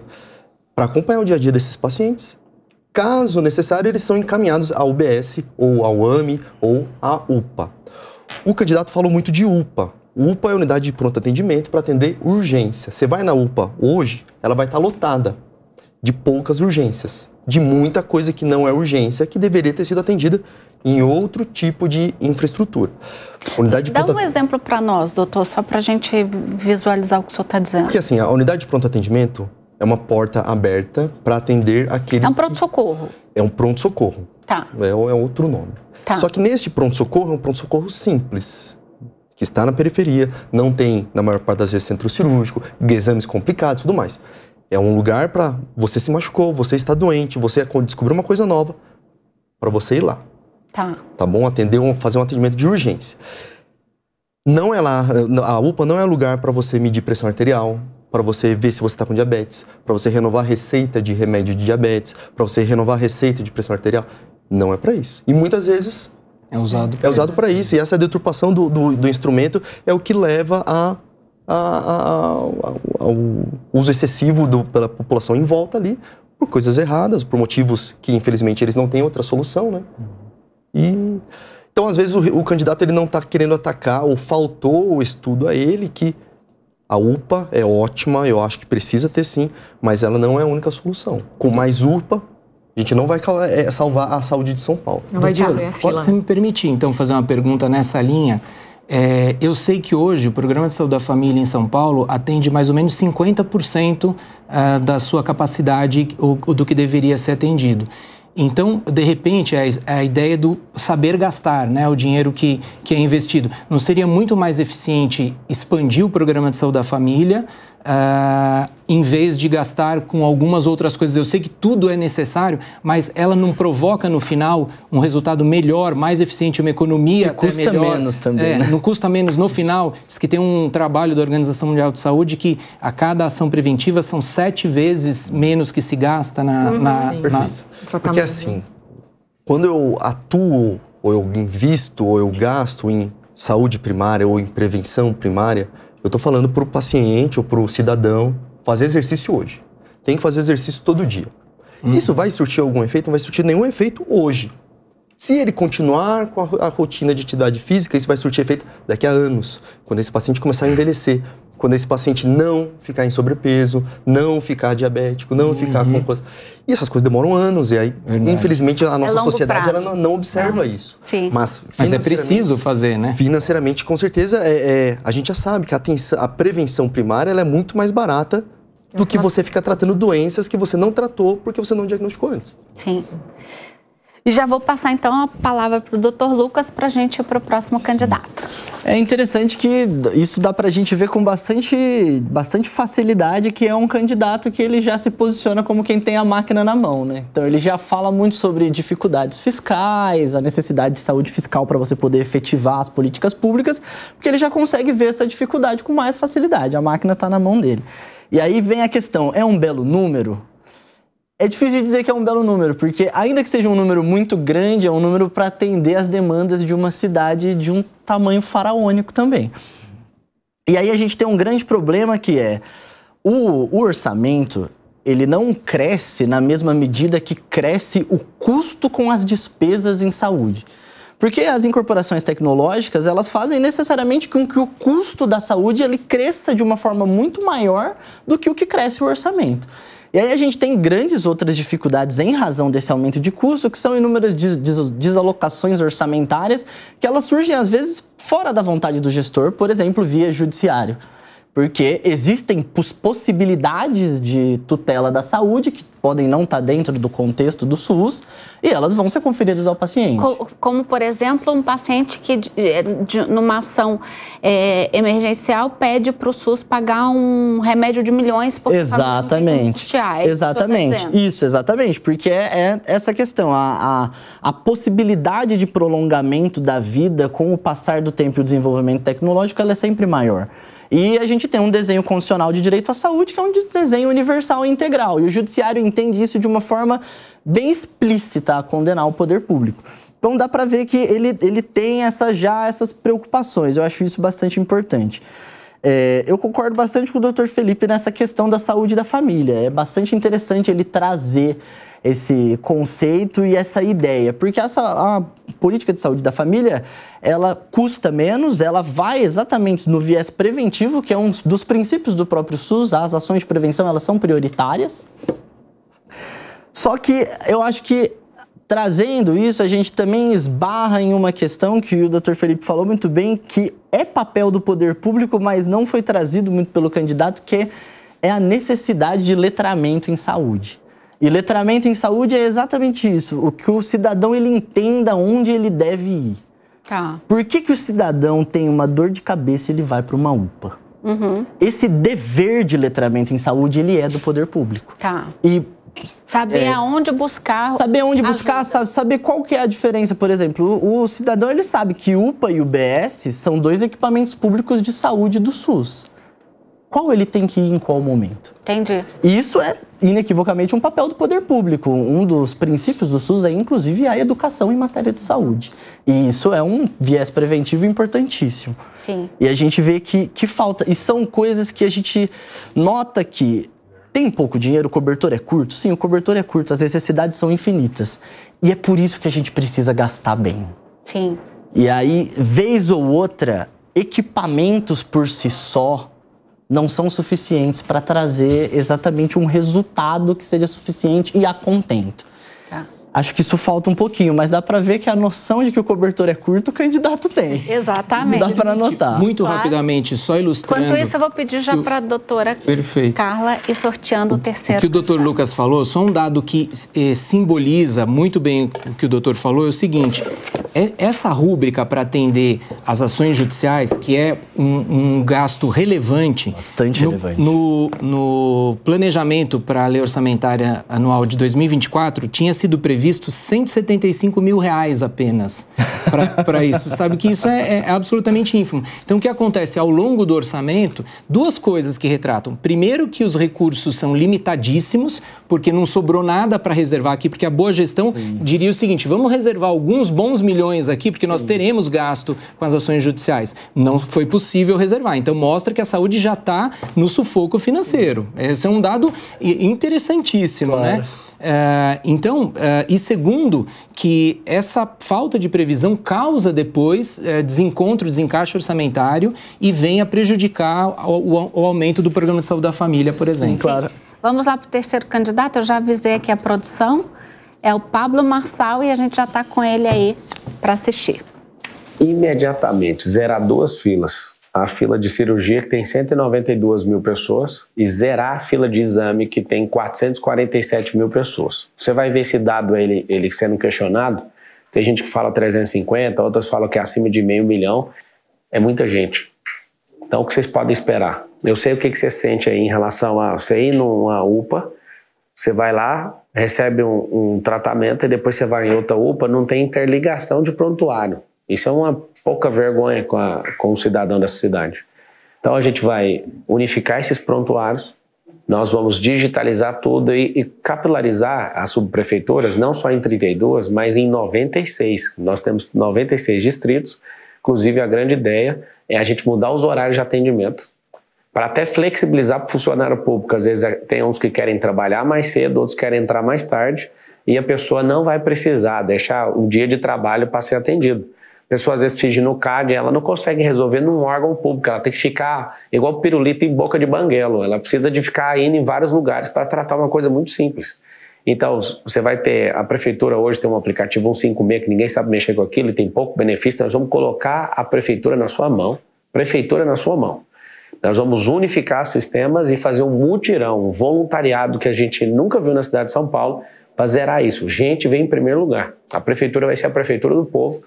para acompanhar o dia a dia desses pacientes. Caso necessário, eles são encaminhados à UBS, ou ao AME, ou à UPA. O candidato falou muito de UPA. UPA é a unidade de pronto atendimento para atender urgência. Você vai na UPA hoje, ela vai estar lotada de poucas urgências, de muita coisa que não é urgência, que deveria ter sido atendida em outro tipo de infraestrutura. Dá um exemplo para nós, doutor, só para a gente visualizar o que o senhor está dizendo. Porque assim, a unidade de pronto atendimento é uma porta aberta para atender aqueles... É um pronto-socorro. É um pronto-socorro. Tá. É outro nome. Tá. Só que neste pronto-socorro é um pronto-socorro simples, que está na periferia, não tem, na maior parte das vezes, centro cirúrgico, exames complicados e tudo mais. É um lugar para você se machucou, você está doente, você descobriu uma coisa nova, para você ir lá. Tá. Tá bom? Fazer um atendimento de urgência. Não é lá, a UPA não é lugar para você medir pressão arterial, para você ver se você está com diabetes, para você renovar a receita de remédio de diabetes, para você renovar a receita de pressão arterial. Não é para isso. E muitas vezes é usado para isso. E essa deturpação do instrumento é o que leva ao uso excessivo pela população em volta ali, por coisas erradas, por motivos que, infelizmente, eles não têm outra solução, né? Então, às vezes, o candidato ele não está querendo atacar, ou faltou o estudo a ele, que a UPA é ótima, eu acho que precisa ter sim, mas ela não é a única solução. Com mais UPA, a gente não vai salvar a saúde de São Paulo. Não vai diminuir a fila. Você me permitir, então, fazer uma pergunta nessa linha? Eu sei que hoje o Programa de Saúde da Família em São Paulo atende mais ou menos 50% da sua capacidade ou do que deveria ser atendido. Então, de repente, a ideia do saber gastar, né, o dinheiro que é investido. Não seria muito mais eficiente expandir o Programa de Saúde da Família em vez de gastar com algumas outras coisas? Eu sei que tudo é necessário, mas ela não provoca no final um resultado melhor, mais eficiente, uma economia até melhor. Custa menos também, né? Não custa menos no final. Diz que tem um trabalho da Organização Mundial de Saúde que a cada ação preventiva são 7 vezes menos que se gasta Porque assim, quando eu atuo, ou eu invisto, ou eu gasto em saúde primária ou em prevenção primária, eu estou falando para o paciente ou para o cidadão fazer exercício hoje. Tem que fazer exercício todo dia. Isso vai surtir algum efeito? Não vai surtir nenhum efeito hoje. Se ele continuar com a rotina de atividade física, isso vai surtir efeito daqui a anos, quando esse paciente começar a envelhecer. Quando esse paciente não ficar em sobrepeso, não ficar diabético, não ficar com coisa. E essas coisas demoram anos, e aí, infelizmente, a nossa sociedade ela não observa isso. Sim. Mas é preciso fazer, né? Financeiramente, com certeza, a gente já sabe que a prevenção primária ela é muito mais barata do que você ficar tratando doenças que você não tratou porque você não diagnosticou antes. Sim. E já vou passar, então, a palavra para o Dr. Lucas para a gente ir para o próximo candidato. É interessante que isso dá para a gente ver com bastante facilidade que é um candidato que ele já se posiciona como quem tem a máquina na mão, né? Então, ele já fala muito sobre dificuldades fiscais, a necessidade de saúde fiscal para você poder efetivar as políticas públicas, porque ele já consegue ver essa dificuldade com mais facilidade. A máquina está na mão dele. E aí vem a questão, é um belo número? É difícil de dizer que é um belo número, porque ainda que seja um número muito grande, é um número para atender as demandas de uma cidade de um tamanho faraônico também. E aí a gente tem um grande problema que é o orçamento, ele não cresce na mesma medida que cresce o custo com as despesas em saúde. Porque as incorporações tecnológicas, elas fazem necessariamente com que o custo da saúde ele cresça de uma forma muito maior do que o que cresce o orçamento. E aí a gente tem grandes outras dificuldades em razão desse aumento de custo, que são inúmeras desalocações orçamentárias, que elas surgem às vezes fora da vontade do gestor, por exemplo, via judiciário. Porque existem possibilidades de tutela da saúde que podem não estar dentro do contexto do SUS e elas vão ser conferidas ao paciente. Como por exemplo, um paciente que, numa ação emergencial, pede para o SUS pagar um remédio de milhões porque exatamente. Exatamente. Isso, exatamente. Porque é essa questão. A possibilidade de prolongamento da vida com o passar do tempo e o desenvolvimento tecnológico ela é sempre maior. E a gente tem um desenho constitucional de direito à saúde, que é um desenho universal e integral. E o judiciário entende isso de uma forma bem explícita a condenar o poder público. Então dá para ver que ele tem essas preocupações. Eu acho isso bastante importante. Eu concordo bastante com o Dr. Felipe nessa questão da saúde da família. É bastante interessante ele trazer esse conceito e essa ideia, porque a política de saúde da família, ela custa menos, ela vai exatamente no viés preventivo, que é um dos princípios do próprio SUS, as ações de prevenção, elas são prioritárias. Só que eu acho que, trazendo isso, a gente também esbarra em uma questão que o Dr. Felipe falou muito bem, que é papel do poder público, mas não foi trazido muito pelo candidato, que é a necessidade de letramento em saúde. E letramento em saúde é exatamente isso, o que o cidadão ele entenda onde ele deve ir. Tá. Por que o cidadão tem uma dor de cabeça e ele vai para uma UPA? Uhum. Esse dever de letramento em saúde, ele é do poder público. Tá. E saber aonde buscar. Saber onde buscar, saber qual que é a diferença. Por exemplo, o cidadão ele sabe que UPA e UBS são dois equipamentos públicos de saúde do SUS. Qual ele tem que ir em qual momento? Entendi. E isso é inequivocamente um papel do poder público. Um dos princípios do SUS é, inclusive, a educação em matéria de saúde. E isso é um viés preventivo importantíssimo. Sim. E a gente vê que falta. E são coisas que a gente nota que tem pouco dinheiro, o cobertor é curto? Sim, o cobertor é curto, as necessidades são infinitas. E é por isso que a gente precisa gastar bem. Sim. E aí, vez ou outra, equipamentos por si só não são suficientes para trazer exatamente um resultado que seja suficiente e a contento. Tá. Acho que isso falta um pouquinho, mas dá para ver que a noção de que o cobertor é curto, o candidato tem. Exatamente. Dá para anotar. Muito rapidamente, só ilustrando. Enquanto isso, eu vou pedir já para a doutora Carla ir sorteando o terceiro. O que o doutor Lucas falou, só um dado que simboliza muito bem o que o doutor falou, é o seguinte: essa rúbrica para atender as ações judiciais, que é um gasto relevante. Bastante relevante. No planejamento para a lei orçamentária anual de 2024, tinha sido previsto R$175 mil apenas para isso. Sabe que isso é absolutamente ínfimo. Então, o que acontece ao longo do orçamento? Duas coisas que retratam. Primeiro, que os recursos são limitadíssimos, porque não sobrou nada para reservar aqui, porque a boa gestão diria o seguinte: vamos reservar alguns bons milhões aqui, porque nós teremos gasto com as ações judiciais. Não foi possível reservar. Então, mostra que a saúde já está no sufoco financeiro. Esse é um dado interessantíssimo, né? E segundo, que essa falta de previsão causa depois desencaixe orçamentário e venha prejudicar o aumento do programa de saúde da família, por exemplo. Sim, claro. Vamos lá para o terceiro candidato, eu já avisei aqui a produção, é o Pablo Marçal e a gente já está com ele aí para assistir. Imediatamente, zerar 2 filas a fila de cirurgia, que tem 192 mil pessoas, e zerar a fila de exame, que tem 447 mil pessoas. Você vai ver esse dado, ele sendo questionado. Tem gente que fala 350, outras falam que é acima de 500 mil. É muita gente. Então, o que vocês podem esperar? Eu sei o que você sente aí em relação a você ir numa UPA, você vai lá, recebe um tratamento e depois você vai em outra UPA, não tem interligação de prontuário. Isso é uma pouca vergonha com o cidadão dessa cidade. Então, a gente vai unificar esses prontuários, nós vamos digitalizar tudo e capilarizar as subprefeituras, não só em 32, mas em 96. Nós temos 96 distritos, inclusive a grande ideia é a gente mudar os horários de atendimento, para até flexibilizar para o funcionário público. Às vezes tem uns que querem trabalhar mais cedo, outros querem entrar mais tarde, e a pessoa não vai precisar deixar o dia de trabalho para ser atendido. A pessoa às vezes precisa no CAD, ela não consegue resolver num órgão público, ela tem que ficar igual pirulito em boca de banguelo, ela precisa de ficar indo em vários lugares para tratar uma coisa muito simples. Então, você vai ter, a prefeitura hoje tem um aplicativo 156 que ninguém sabe mexer com aquilo e tem pouco benefício, então nós vamos colocar a prefeitura na sua mão, Nós vamos unificar sistemas e fazer um mutirão, um voluntariado que a gente nunca viu na cidade de São Paulo para zerar isso. Gente vem em primeiro lugar. A prefeitura vai ser a prefeitura do povo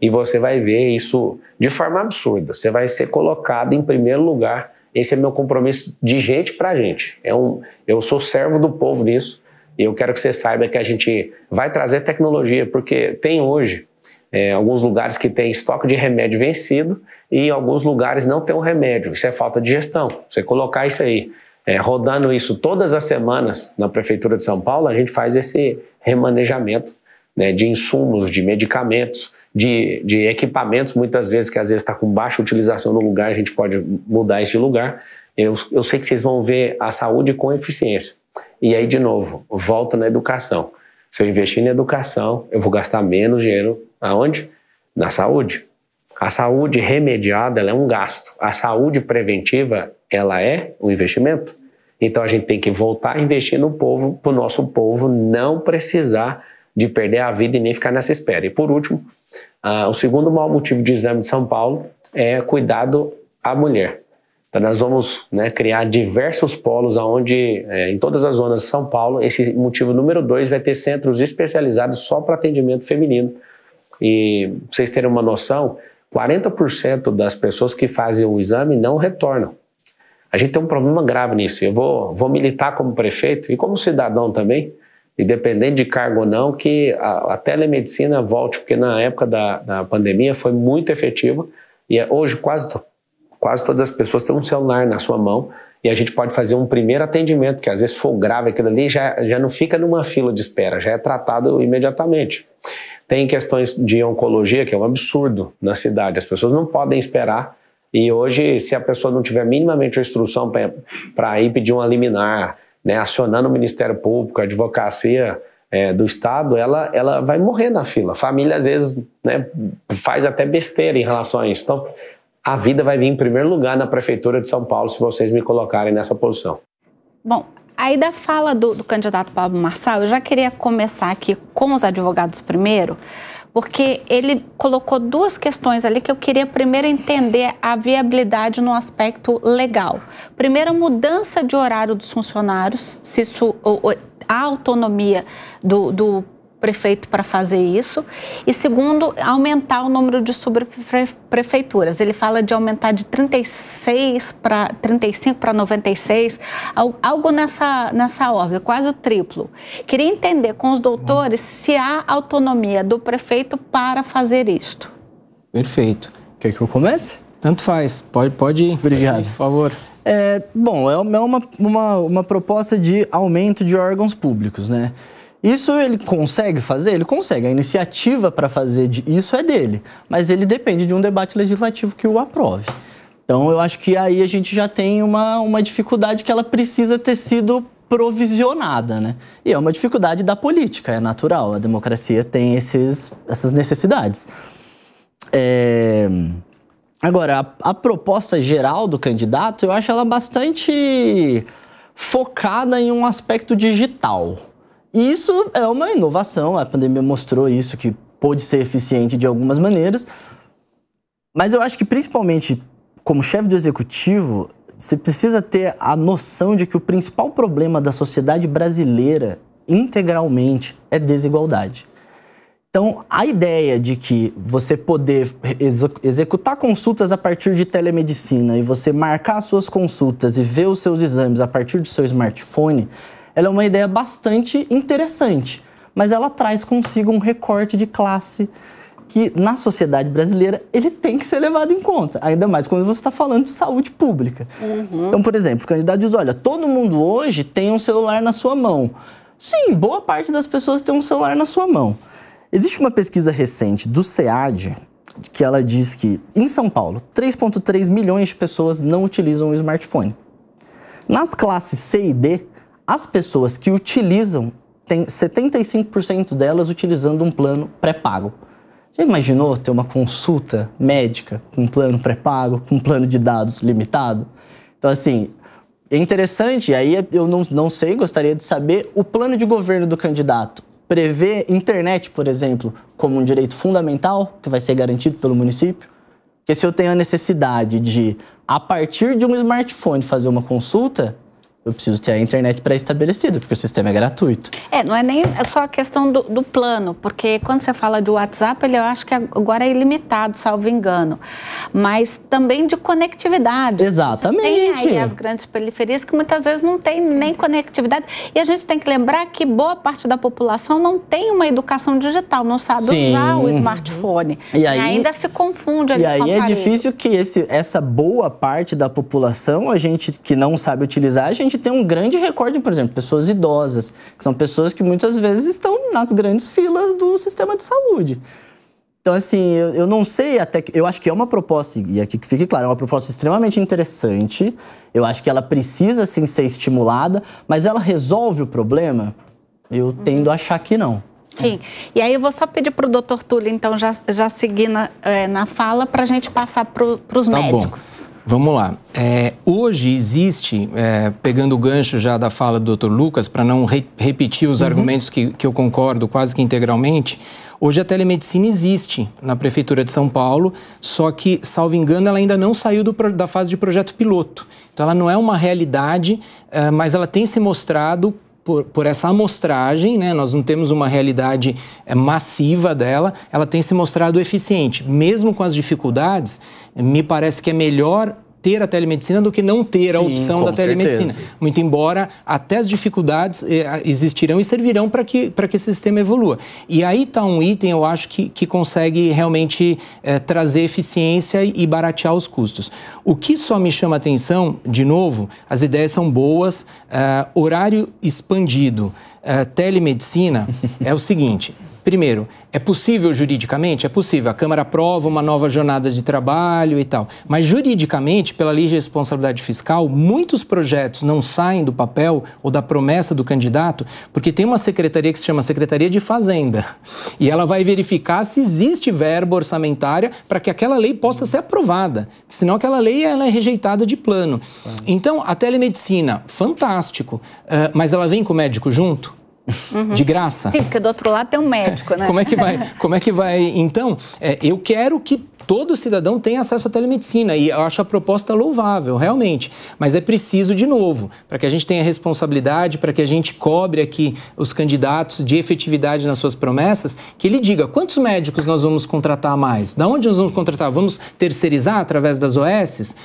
e você vai ver isso de forma absurda. Você vai ser colocado em primeiro lugar. Esse é meu compromisso de gente para gente. Eu sou servo do povo nisso e eu quero que você saiba que a gente vai trazer tecnologia, porque tem hoje alguns lugares que tem estoque de remédio vencido e em alguns lugares não tem um remédio. Isso é falta de gestão. Você colocar isso aí, rodando isso todas as semanas na Prefeitura de São Paulo, a gente faz esse remanejamento, né, de insumos, de medicamentos, de equipamentos, muitas vezes que às vezes está com baixa utilização no lugar, a gente pode mudar isso de lugar. Eu sei que vocês vão ver a saúde com eficiência. E aí, de novo, volto na educação. Se eu investir na educação, eu vou gastar menos dinheiro. Aonde? Na saúde. A saúde remediada, ela é um gasto. A saúde preventiva, ela é um investimento. Então a gente tem que voltar a investir no povo, para o nosso povo não precisar de perder a vida e nem ficar nessa espera. E por último, o segundo maior motivo de exame de São Paulo é cuidado à mulher. Então nós vamos, né, criar diversos polos onde, em todas as zonas de São Paulo, esse motivo número 2 vai ter centros especializados só para atendimento feminino. E pra vocês terem uma noção, 40% das pessoas que fazem o exame não retornam. A gente tem um problema grave nisso. Eu vou militar como prefeito e como cidadão também, independente de cargo ou não, que a telemedicina volte, porque na época da pandemia foi muito efetiva e hoje quase todas as pessoas têm um celular na sua mão e a gente pode fazer um primeiro atendimento, que às vezes for grave aquilo ali, já não fica numa fila de espera, já é tratado imediatamente. Tem questões de oncologia, que é um absurdo na cidade, as pessoas não podem esperar e hoje, se a pessoa não tiver minimamente a instrução para ir pedir uma liminar, né, acionando o Ministério Público, a advocacia do Estado, ela vai morrer na fila. A família, às vezes, né, faz até besteira em relação a isso. Então, a vida vai vir em primeiro lugar na Prefeitura de São Paulo se vocês me colocarem nessa posição. Bom, aí da fala do candidato Pablo Marçal, eu já queria começar aqui com os advogados primeiro, porque ele colocou duas questões ali que eu queria primeiro entender a viabilidade no aspecto legal. Primeiro, a mudança de horário dos funcionários, se isso, a autonomia do prefeito para fazer isso. E segundo, aumentar o número de subprefeituras. Ele fala de aumentar de 35 para 96, algo nessa ordem, quase o triplo. Queria entender com os doutores se há autonomia do prefeito para fazer isto. Perfeito. Quer que eu comece? Tanto faz. Pode ir. Obrigado. Por favor. Bom, é uma proposta de aumento de órgãos públicos, né? Isso ele consegue fazer? Ele consegue. A iniciativa para fazer isso é dele. Mas ele depende de um debate legislativo que o aprove. Então, eu acho que aí a gente já tem uma dificuldade que ela precisa ter sido provisionada, né? E é uma dificuldade da política, é natural. A democracia tem essas necessidades. Agora, a proposta geral do candidato, eu acho ela bastante focada em um aspecto digital. Isso é uma inovação, a pandemia mostrou isso, que pôde ser eficiente de algumas maneiras, mas eu acho que principalmente como chefe do executivo, você precisa ter a noção de que o principal problema da sociedade brasileira, integralmente, é desigualdade. Então, a ideia de que você poder executar consultas a partir de telemedicina e você marcar suas consultas e ver os seus exames a partir do seu smartphone, ela é uma ideia bastante interessante, mas ela traz consigo um recorte de classe que, na sociedade brasileira, ele tem que ser levado em conta, ainda mais quando você está falando de saúde pública. Então, por exemplo, o candidato diz, olha, todo mundo hoje tem um celular na sua mão. Sim, boa parte das pessoas tem um celular na sua mão. Existe uma pesquisa recente do SEAD que ela diz que, em São Paulo, 3,3 milhões de pessoas não utilizam o smartphone. Nas classes C e D, as pessoas que utilizam, tem 75% delas utilizando um plano pré-pago. Já imaginou ter uma consulta médica com um plano pré-pago, com um plano de dados limitado? Então, assim, é interessante, e aí eu não sei, gostaria de saber, o plano de governo do candidato prevê internet, por exemplo, como um direito fundamental que vai ser garantido pelo município? Porque se eu tenho a necessidade de, a partir de um smartphone, fazer uma consulta, eu preciso ter a internet pré-estabelecida, porque o sistema é gratuito. Não é nem só a questão do plano, porque quando você fala de WhatsApp, eu acho que agora é ilimitado, salvo engano. Mas também de conectividade. Exatamente. Você tem aí as grandes periferias que muitas vezes não tem nem conectividade. E a gente tem que lembrar que boa parte da população não tem uma educação digital, não sabe usar o smartphone. E aí, ainda se confunde ali com o aparelho. E aí é difícil que essa boa parte da população, a gente que não sabe utilizar, a gente tem um grande recorde, por exemplo, pessoas idosas, que são pessoas que muitas vezes estão nas grandes filas do sistema de saúde. Então, assim, eu não sei até que... Eu acho que é uma proposta, e aqui que fique claro, é uma proposta extremamente interessante. Eu acho que ela precisa, sim, ser estimulada, mas ela resolve o problema? Eu tendo a achar que não. Sim, e aí eu vou só pedir para o doutor Túlio, então, já seguir na fala, para a gente passar para os médicos. Bom. Vamos lá. Hoje existe, pegando o gancho já da fala do Dr. Lucas, para não repetir os argumentos que eu concordo quase que integralmente, hoje a telemedicina existe na Prefeitura de São Paulo, só que, salvo engano, ela ainda não saiu da fase de projeto piloto. Então ela não é uma realidade, mas ela tem se mostrado por essa amostragem, né? Nós não temos uma realidade massiva dela, ela tem se mostrado eficiente. Mesmo com as dificuldades, me parece que é melhor ter a telemedicina do que não ter a opção da telemedicina. Certeza. Muito embora até as dificuldades existirão e servirão para que esse sistema evolua. E aí está um item, eu acho, que consegue realmente trazer eficiência e baratear os custos. O que só me chama a atenção, de novo, as ideias são boas, horário expandido, telemedicina, é o seguinte... Primeiro, é possível juridicamente? É possível. A Câmara aprova uma nova jornada de trabalho e tal. Mas juridicamente, pela lei de responsabilidade fiscal, muitos projetos não saem do papel ou da promessa do candidato porque tem uma secretaria que se chama Secretaria de Fazenda. E ela vai verificar se existe verba orçamentária para que aquela lei possa ser aprovada. Senão aquela lei ela é rejeitada de plano. Então, a telemedicina, fantástico. Mas ela vem com o médico junto? De graça. Sim, porque do outro lado tem um médico, né? Como é que vai? Então, eu quero que todo cidadão tenha acesso à telemedicina e eu acho a proposta louvável, realmente. Mas é preciso, de novo, para que a gente tenha responsabilidade, para que a gente cobre aqui os candidatos de efetividade nas suas promessas, que ele diga quantos médicos nós vamos contratar mais? Da onde nós vamos contratar? Vamos terceirizar através das OSs?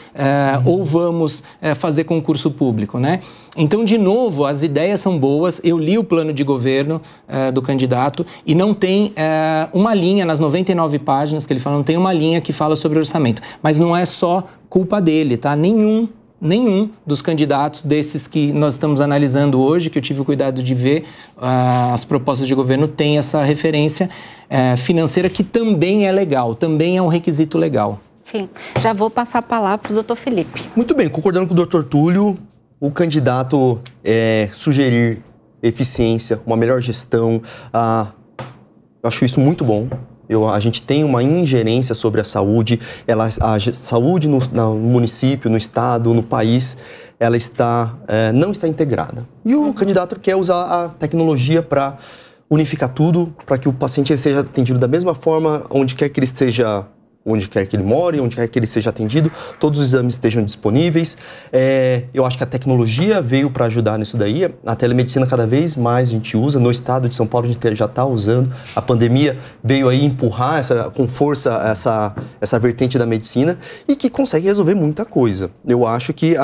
Ou vamos fazer concurso público, né? Então, de novo, as ideias são boas. Eu li o plano de governo do candidato e não tem uma linha, nas 99 páginas que ele fala, não tem uma linha que fala sobre orçamento. Mas não é só culpa dele, tá? Nenhum dos candidatos desses que nós estamos analisando hoje, que eu tive o cuidado de ver, as propostas de governo têm essa referência financeira que também é legal, também é um requisito legal. Sim. Já vou passar a palavra para o doutor Felipe. Muito bem, concordando com o doutor Túlio, o candidato sugerir eficiência, uma melhor gestão, eu acho isso muito bom. A gente tem uma ingerência sobre a saúde, a saúde no município, no estado, no país, ela não está integrada. E o candidato quer usar a tecnologia para unificar tudo, para que o paciente seja atendido da mesma forma, onde quer que ele esteja onde quer que ele more, onde quer que ele seja atendido, todos os exames estejam disponíveis. Eu acho que a tecnologia veio para ajudar nisso daí. A telemedicina cada vez mais a gente usa. No estado de São Paulo a gente já está usando. A pandemia veio aí empurrar com força essa vertente da medicina e que consegue resolver muita coisa. Eu acho que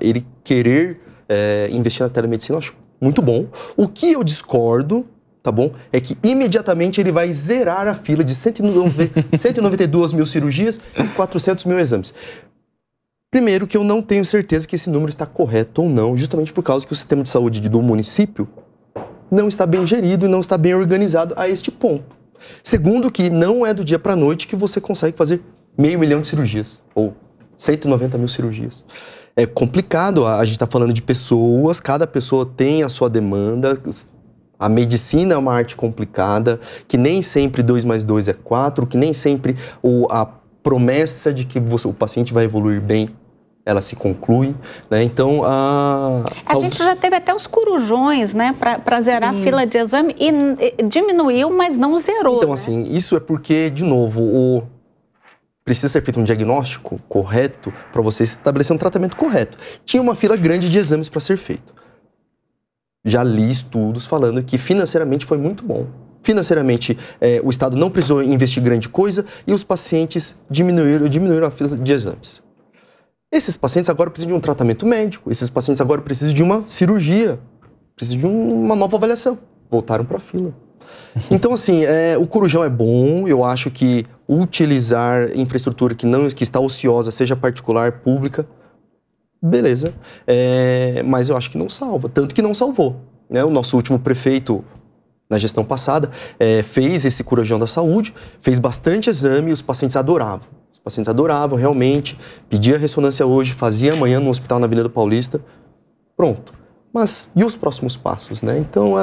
ele querer investir na telemedicina, eu acho muito bom. O que eu discordo, tá bom? É que imediatamente ele vai zerar a fila de 192 mil cirurgias e 400 mil exames. Primeiro que eu não tenho certeza que esse número está correto ou não, justamente por causa que o sistema de saúde do município não está bem gerido e não está bem organizado a este ponto. Segundo que não é do dia para a noite que você consegue fazer 500 mil de cirurgias, ou 190 mil cirurgias. É complicado, a gente está falando de pessoas, cada pessoa tem a sua demanda. A medicina é uma arte complicada, que nem sempre 2 mais 2 é 4, que nem sempre a promessa de que o paciente vai evoluir bem, ela se conclui, né? Então, a gente já teve até os corujões, né, para zerar a fila de exame e diminuiu, mas não zerou. Então, né? assim, isso é porque, de novo, precisa ser feito um diagnóstico correto para você estabelecer um tratamento correto. Tinha uma fila grande de exames para ser feito. Já li estudos falando que financeiramente foi muito bom. Financeiramente, o Estado não precisou investir grande coisa e os pacientes diminuíram a fila de exames. Esses pacientes agora precisam de um tratamento médico, esses pacientes agora precisam de uma cirurgia, precisam de uma nova avaliação. Voltaram para a fila. Então, assim, o corujão é bom, eu acho que utilizar infraestrutura que está ociosa, seja particular, pública, beleza, mas eu acho que não salva, tanto que não salvou, né? O nosso último prefeito, na gestão passada, fez esse corujão da saúde, fez bastante exame e os pacientes adoravam. Os pacientes adoravam, realmente, pedia ressonância hoje, fazia amanhã no hospital na Avenida Paulista, pronto. Mas e os próximos passos, né? Então,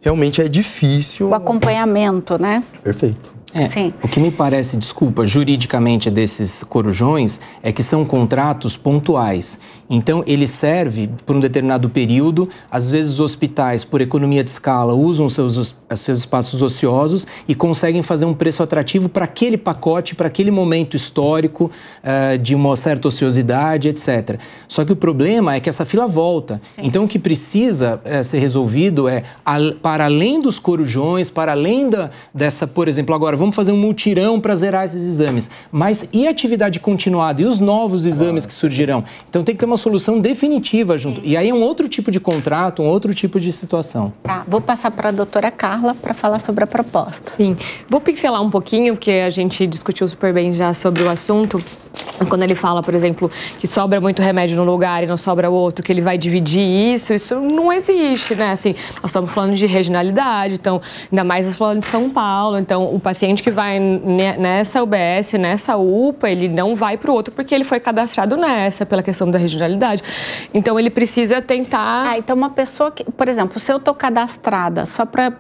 realmente é difícil. O acompanhamento, né? Perfeito. Sim. O que me parece, desculpa, juridicamente desses corujões é que são contratos pontuais. Então, ele serve por um determinado período. Às vezes, os hospitais, por economia de escala, usam seus espaços ociosos e conseguem fazer um preço atrativo para aquele pacote, para aquele momento histórico de uma certa ociosidade, etc. Só que o problema é que essa fila volta. Sim. Então, o que precisa ser resolvido para além dos corujões, para além dessa, por exemplo, agora, vamos fazer um mutirão para zerar esses exames. Mas e a atividade continuada? E os novos exames que surgirão? Então tem que ter uma solução definitiva junto. E aí é um outro tipo de contrato, um outro tipo de situação. Tá, vou passar para a doutora Carla para falar sobre a proposta. Sim, vou pincelar um pouquinho, porque a gente discutiu super bem já sobre o assunto. Quando ele fala, por exemplo, que sobra muito remédio num lugar e não sobra outro, que ele vai dividir isso não existe, né? Assim, nós estamos falando de regionalidade, então, ainda mais nós falando de São Paulo, então o paciente que vai nessa UBS, nessa UPA, ele não vai para o outro porque ele foi cadastrado nessa, pela questão da regionalidade. Então, ele precisa tentar... então uma pessoa que, por exemplo, se eu estou cadastrada, só para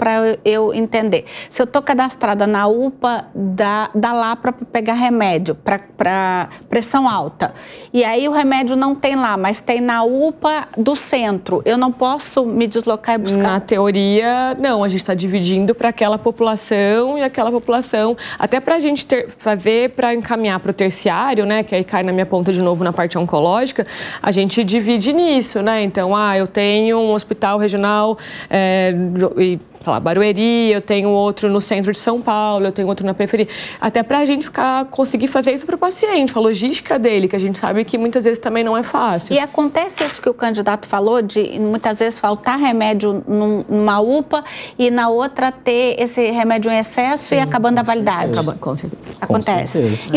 eu entender, se eu estou cadastrada na UPA, dá lá para pegar remédio, para pressão alta, e aí o remédio não tem lá, mas tem na UPA do centro, eu não posso me deslocar e buscar? Na teoria, não, a gente está dividindo para aquela população e aquela população, até para a gente fazer, para encaminhar para o terciário, né, que aí cai na minha ponta de novo na parte oncológica, a gente divide nisso, né, então, eu tenho um hospital regional Barueri, eu tenho outro no centro de São Paulo, eu tenho outro na periferia, até para a gente conseguir fazer isso para o paciente, a logística dele, que a gente sabe que muitas vezes também não é fácil. E acontece isso que o candidato falou, de muitas vezes faltar remédio numa UPA e na outra ter esse remédio em excesso e acabando a validade. Com certeza. Acontece. Com certeza.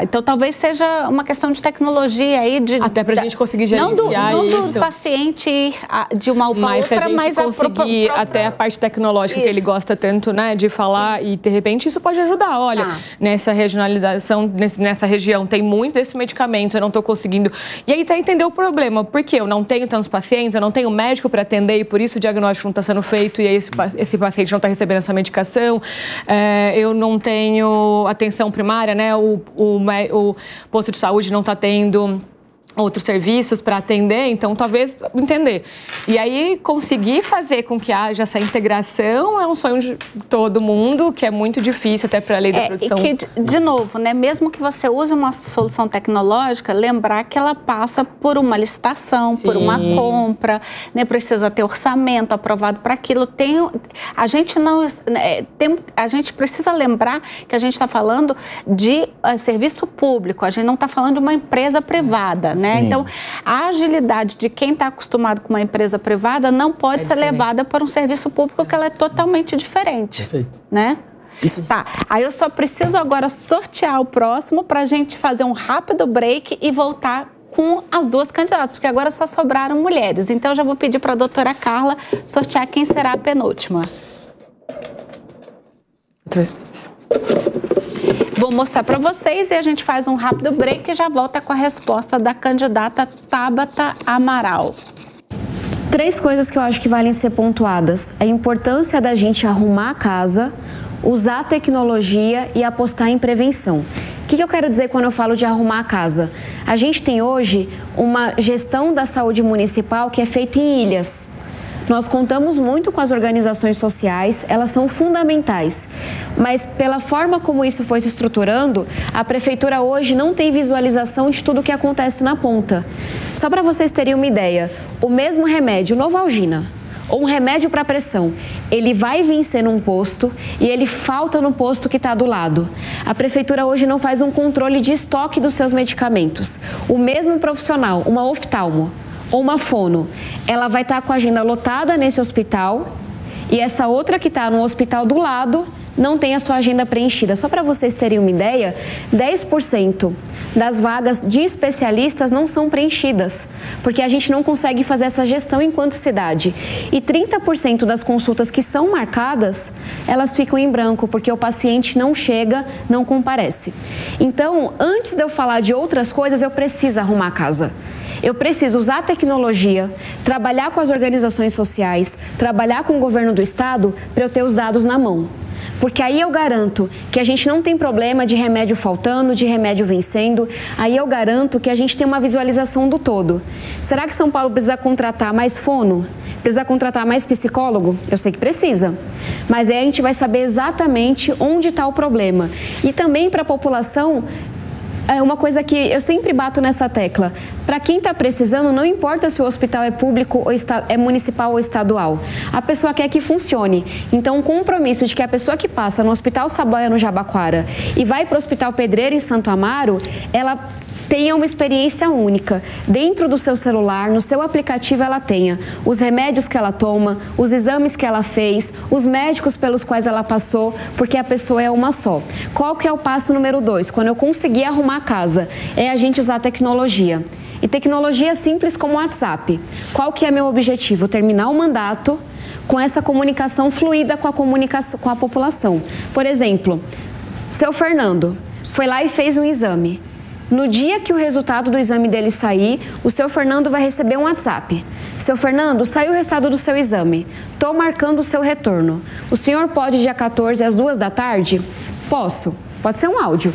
Então talvez seja uma questão de tecnologia aí. Até para a gente conseguir gerenciar não isso. do paciente ir de uma UPA a outra, mas conseguir até a parte tecnológica que ele gosta tanto, né, de falar. Sim. E de repente isso pode ajudar. Olha, nessa regionalização, nessa região tem muito desse medicamento, eu não estou conseguindo. E aí tá entender o problema. Por quê? Eu não tenho tantos pacientes, eu não tenho médico para atender e por isso o diagnóstico não está sendo feito e aí esse paciente não está recebendo essa medicação. Eu não tenho atenção primária, né? O posto de saúde não está tendo outros serviços para atender, então talvez entender. E aí conseguir fazer com que haja essa integração é um sonho de todo mundo, que é muito difícil até para a lei da produção. E que, de novo, né, mesmo que você use uma solução tecnológica, lembrar que ela passa por uma licitação, por uma compra, né, precisa ter orçamento aprovado para aquilo. A gente precisa lembrar que a gente está falando de serviço público, a gente não está falando de uma empresa privada, né? Então, a agilidade de quem está acostumado com uma empresa privada não pode ser levada para um serviço público, porque ela é totalmente diferente. Perfeito. Né? Tá, aí eu só preciso agora sortear o próximo para a gente fazer um rápido break e voltar com as duas candidatas, porque agora só sobraram mulheres. Então, eu já vou pedir para a doutora Carla sortear quem será a penúltima. Vou mostrar para vocês e a gente faz um rápido break e já volta com a resposta da candidata Tabata Amaral. 3 coisas que eu acho que valem ser pontuadas. A importância da gente arrumar a casa, usar a tecnologia e apostar em prevenção. O que eu quero dizer quando eu falo de arrumar a casa? A gente tem hoje uma gestão da saúde municipal que é feita em ilhas. Nós contamos muito com as organizações sociais, elas são fundamentais, mas pela forma como isso foi se estruturando, a prefeitura hoje não tem visualização de tudo o que acontece na ponta. Só para vocês terem uma ideia, o mesmo remédio, Novalgina, ou um remédio para pressão, ele vai vencer num posto e ele falta no posto que está do lado. A prefeitura hoje não faz um controle de estoque dos seus medicamentos. O mesmo profissional, uma oftalmo ou uma fono, ela vai estar com a agenda lotada nesse hospital e essa outra que está no hospital do lado não tem a sua agenda preenchida. Só para vocês terem uma ideia, 10% das vagas de especialistas não são preenchidas, porque a gente não consegue fazer essa gestão enquanto cidade. E 30% das consultas que são marcadas, elas ficam em branco, porque o paciente não chega, não comparece. Então, antes de eu falar de outras coisas, eu preciso arrumar a casa. Eu preciso usar a tecnologia, trabalhar com as organizações sociais, trabalhar com o governo do estado para eu ter os dados na mão. Porque aí eu garanto que a gente não tem problema de remédio faltando, de remédio vencendo. Aí eu garanto que a gente tem uma visualização do todo. Será que São Paulo precisa contratar mais fono? Precisa contratar mais psicólogo? Eu sei que precisa. Mas aí a gente vai saber exatamente onde está o problema. E também para a população... É uma coisa que eu sempre bato nessa tecla. Para quem está precisando, não importa se o hospital é público, ou é municipal ou estadual. A pessoa quer que funcione. Então, o compromisso de que a pessoa que passa no Hospital Saboia, no Jabaquara, e vai para o Hospital Pedreira, em Santo Amaro, ela tenha uma experiência única. Dentro do seu celular, no seu aplicativo, ela tenha os remédios que ela toma, os exames que ela fez, os médicos pelos quais ela passou, porque a pessoa é uma só. Qual que é o passo número 2? Quando eu conseguir arrumar a casa, é a gente usar tecnologia. E tecnologia simples como o WhatsApp. Qual que é meu objetivo? Terminar o mandato com essa comunicação fluida com a população. Por exemplo, seu Fernando foi lá e fez um exame. No dia que o resultado do exame dele sair, o seu Fernando vai receber um WhatsApp. Seu Fernando, saiu o resultado do seu exame. Estou marcando o seu retorno. O senhor pode dia 14 às 2 da tarde? Posso. Pode ser um áudio.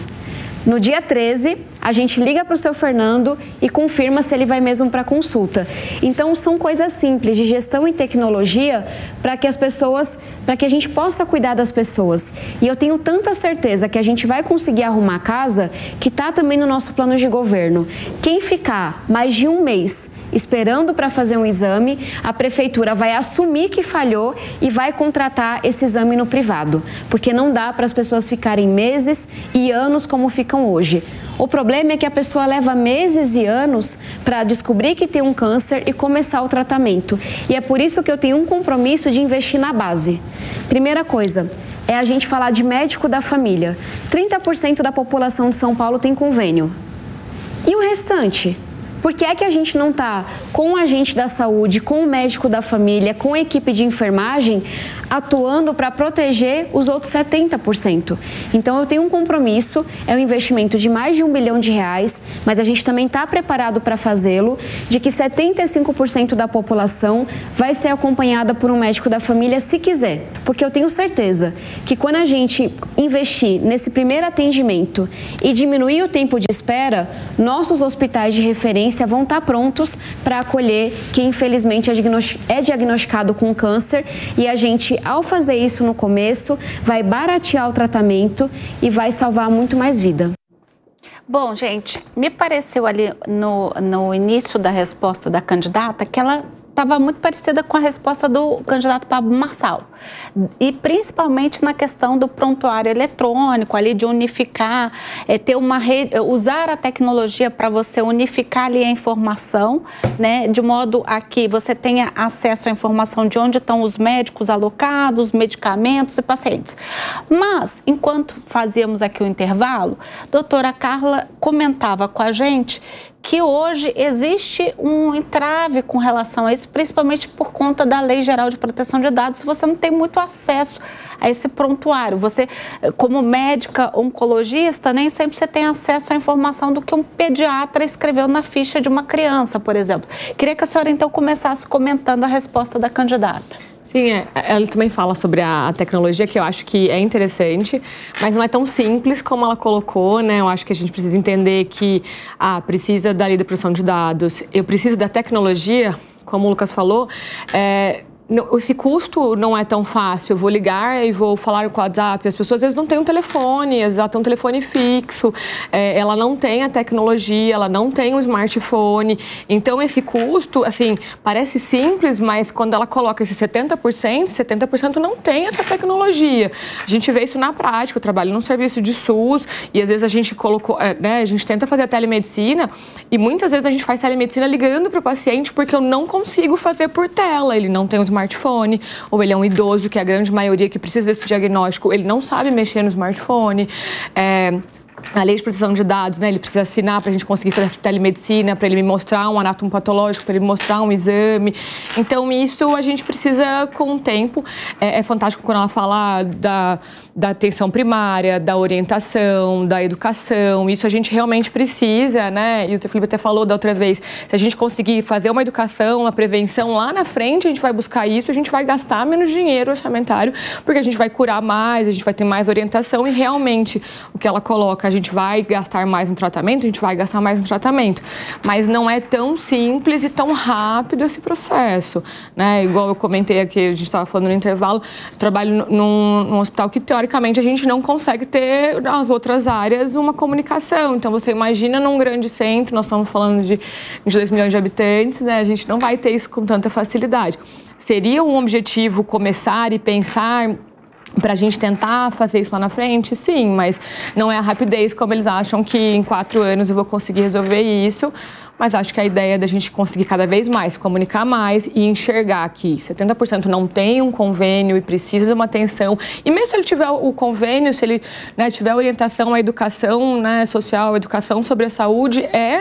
No dia 13, a gente liga para o seu Fernando e confirma se ele vai mesmo para consulta. Então, são coisas simples de gestão e tecnologia para que a gente possa cuidar das pessoas. E eu tenho tanta certeza que a gente vai conseguir arrumar a casa que está também no nosso plano de governo. Quem ficar mais de um mês esperando para fazer um exame, a prefeitura vai assumir que falhou e vai contratar esse exame no privado, porque não dá para as pessoas ficarem meses e anos como ficam hoje. O problema é que a pessoa leva meses e anos para descobrir que tem um câncer e começar o tratamento. E é por isso que eu tenho um compromisso de investir na base. Primeira coisa, é a gente falar de médico da família. 30% da população de São Paulo tem convênio. E o restante? Por que é que a gente não está com o agente da saúde, com o médico da família, com a equipe de enfermagem, atuando para proteger os outros 70%? Então, eu tenho um compromisso, é um investimento de mais de R$1 bilhão, mas a gente também está preparado para fazê-lo, de que 75% da população vai ser acompanhada por um médico da família se quiser. Porque eu tenho certeza que quando a gente investir nesse primeiro atendimento e diminuir o tempo de espera, nossos hospitais de referência vão estar prontos para acolher quem infelizmente é diagnosticado com câncer, e a gente, ao fazer isso no começo, vai baratear o tratamento e vai salvar muito mais vida. Bom, gente, me pareceu ali no início da resposta da candidata que ela estava muito parecida com a resposta do candidato Pablo Marçal. E principalmente na questão do prontuário eletrônico, ali de unificar, ter uma rede, usar a tecnologia para você unificar ali a informação, né, de modo a que você tenha acesso à informação de onde estão os médicos alocados, medicamentos e pacientes. Mas, enquanto fazíamos aqui o intervalo, a doutora Carla comentava com a gente que hoje existe um entrave com relação a isso, principalmente por conta da Lei Geral de Proteção de Dados. Você não tem muito acesso a esse prontuário. Você, como médica oncologista, nem sempre você tem acesso à informação do que um pediatra escreveu na ficha de uma criança, por exemplo. Queria que a senhora, então, começasse comentando a resposta da candidata. Sim, ela também fala sobre a tecnologia, que eu acho que é interessante, mas não é tão simples como ela colocou, né? Eu acho que a gente precisa entender que precisa da lei da proteção de dados, eu preciso da tecnologia, como o Lucas falou, esse custo não é tão fácil. Eu vou ligar e vou falar com o WhatsApp. As pessoas às vezes não têm um telefone, às vezes ela tem um telefone fixo, ela não tem a tecnologia, ela não tem um smartphone. Então esse custo, assim, parece simples, mas quando ela coloca esse 70% não tem essa tecnologia. A gente vê isso na prática. Eu trabalho num serviço de SUS e às vezes a gente colocou, a gente tenta fazer a telemedicina e muitas vezes a gente faz telemedicina ligando para o paciente porque eu não consigo fazer por tela. Ele não tem um smartphone, ou ele é um idoso, que é a grande maioria que precisa desse diagnóstico, ele não sabe mexer no smartphone. A lei de proteção de dados, né? Ele precisa assinar para a gente conseguir fazer telemedicina, para ele me mostrar um anátomo patológico, para ele me mostrar um exame. Então, isso a gente precisa com o tempo. É fantástico quando ela fala da atenção primária, da orientação, da educação. Isso a gente realmente precisa, né? E o Felipe até falou da outra vez, se a gente conseguir fazer uma educação, uma prevenção lá na frente, a gente vai buscar isso, a gente vai gastar menos dinheiro orçamentário, porque a gente vai curar mais, a gente vai ter mais orientação e realmente o que ela coloca, a gente vai gastar mais no tratamento, a gente vai gastar mais no tratamento. Mas não é tão simples e tão rápido esse processo, né? Igual eu comentei aqui, a gente estava falando no intervalo, eu trabalho num hospital que, teoricamente, a gente não consegue ter nas outras áreas uma comunicação. Então, você imagina num grande centro, nós estamos falando de 2 milhões de habitantes, né? A gente não vai ter isso com tanta facilidade. Seria um objetivo começar e pensar para a gente tentar fazer isso lá na frente? Sim, mas não é a rapidez como eles acham que em 4 anos eu vou conseguir resolver isso. Mas acho que a ideia é da gente conseguir cada vez mais comunicar mais e enxergar que 70% não tem um convênio e precisa de uma atenção. E mesmo se ele tiver o convênio, se ele, né, tiver orientação à educação, né, social, educação sobre a saúde, é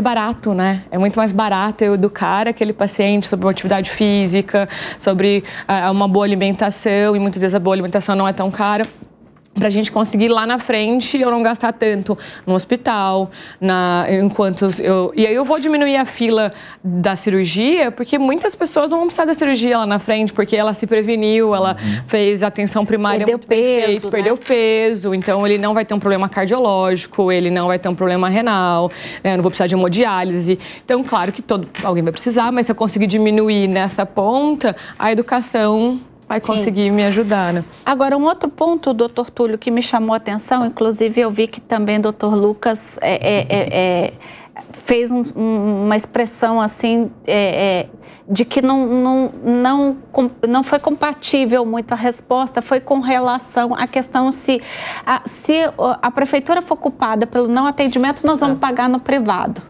barato, né? É muito mais barato eu educar aquele paciente sobre uma atividade física, sobre uma boa alimentação, e muitas vezes a boa alimentação não é tão cara, para a gente conseguir lá na frente eu não gastar tanto no hospital, e aí eu vou diminuir a fila da cirurgia, porque muitas pessoas não vão precisar da cirurgia lá na frente, porque ela se preveniu, ela fez atenção primária muito bem feita, perdeu peso, então ele não vai ter um problema cardiológico, ele não vai ter um problema renal, né? Eu não vou precisar de hemodiálise. Então, claro que alguém vai precisar, mas se eu conseguir diminuir nessa ponta, a educação vai conseguir me ajudar, né? Agora, um outro ponto, doutor Túlio, que me chamou a atenção, inclusive eu vi que também o doutor Lucas fez uma expressão assim, de que não foi compatível muito a resposta, foi com relação à questão se a prefeitura for culpada pelo não atendimento, nós vamos pagar no privado.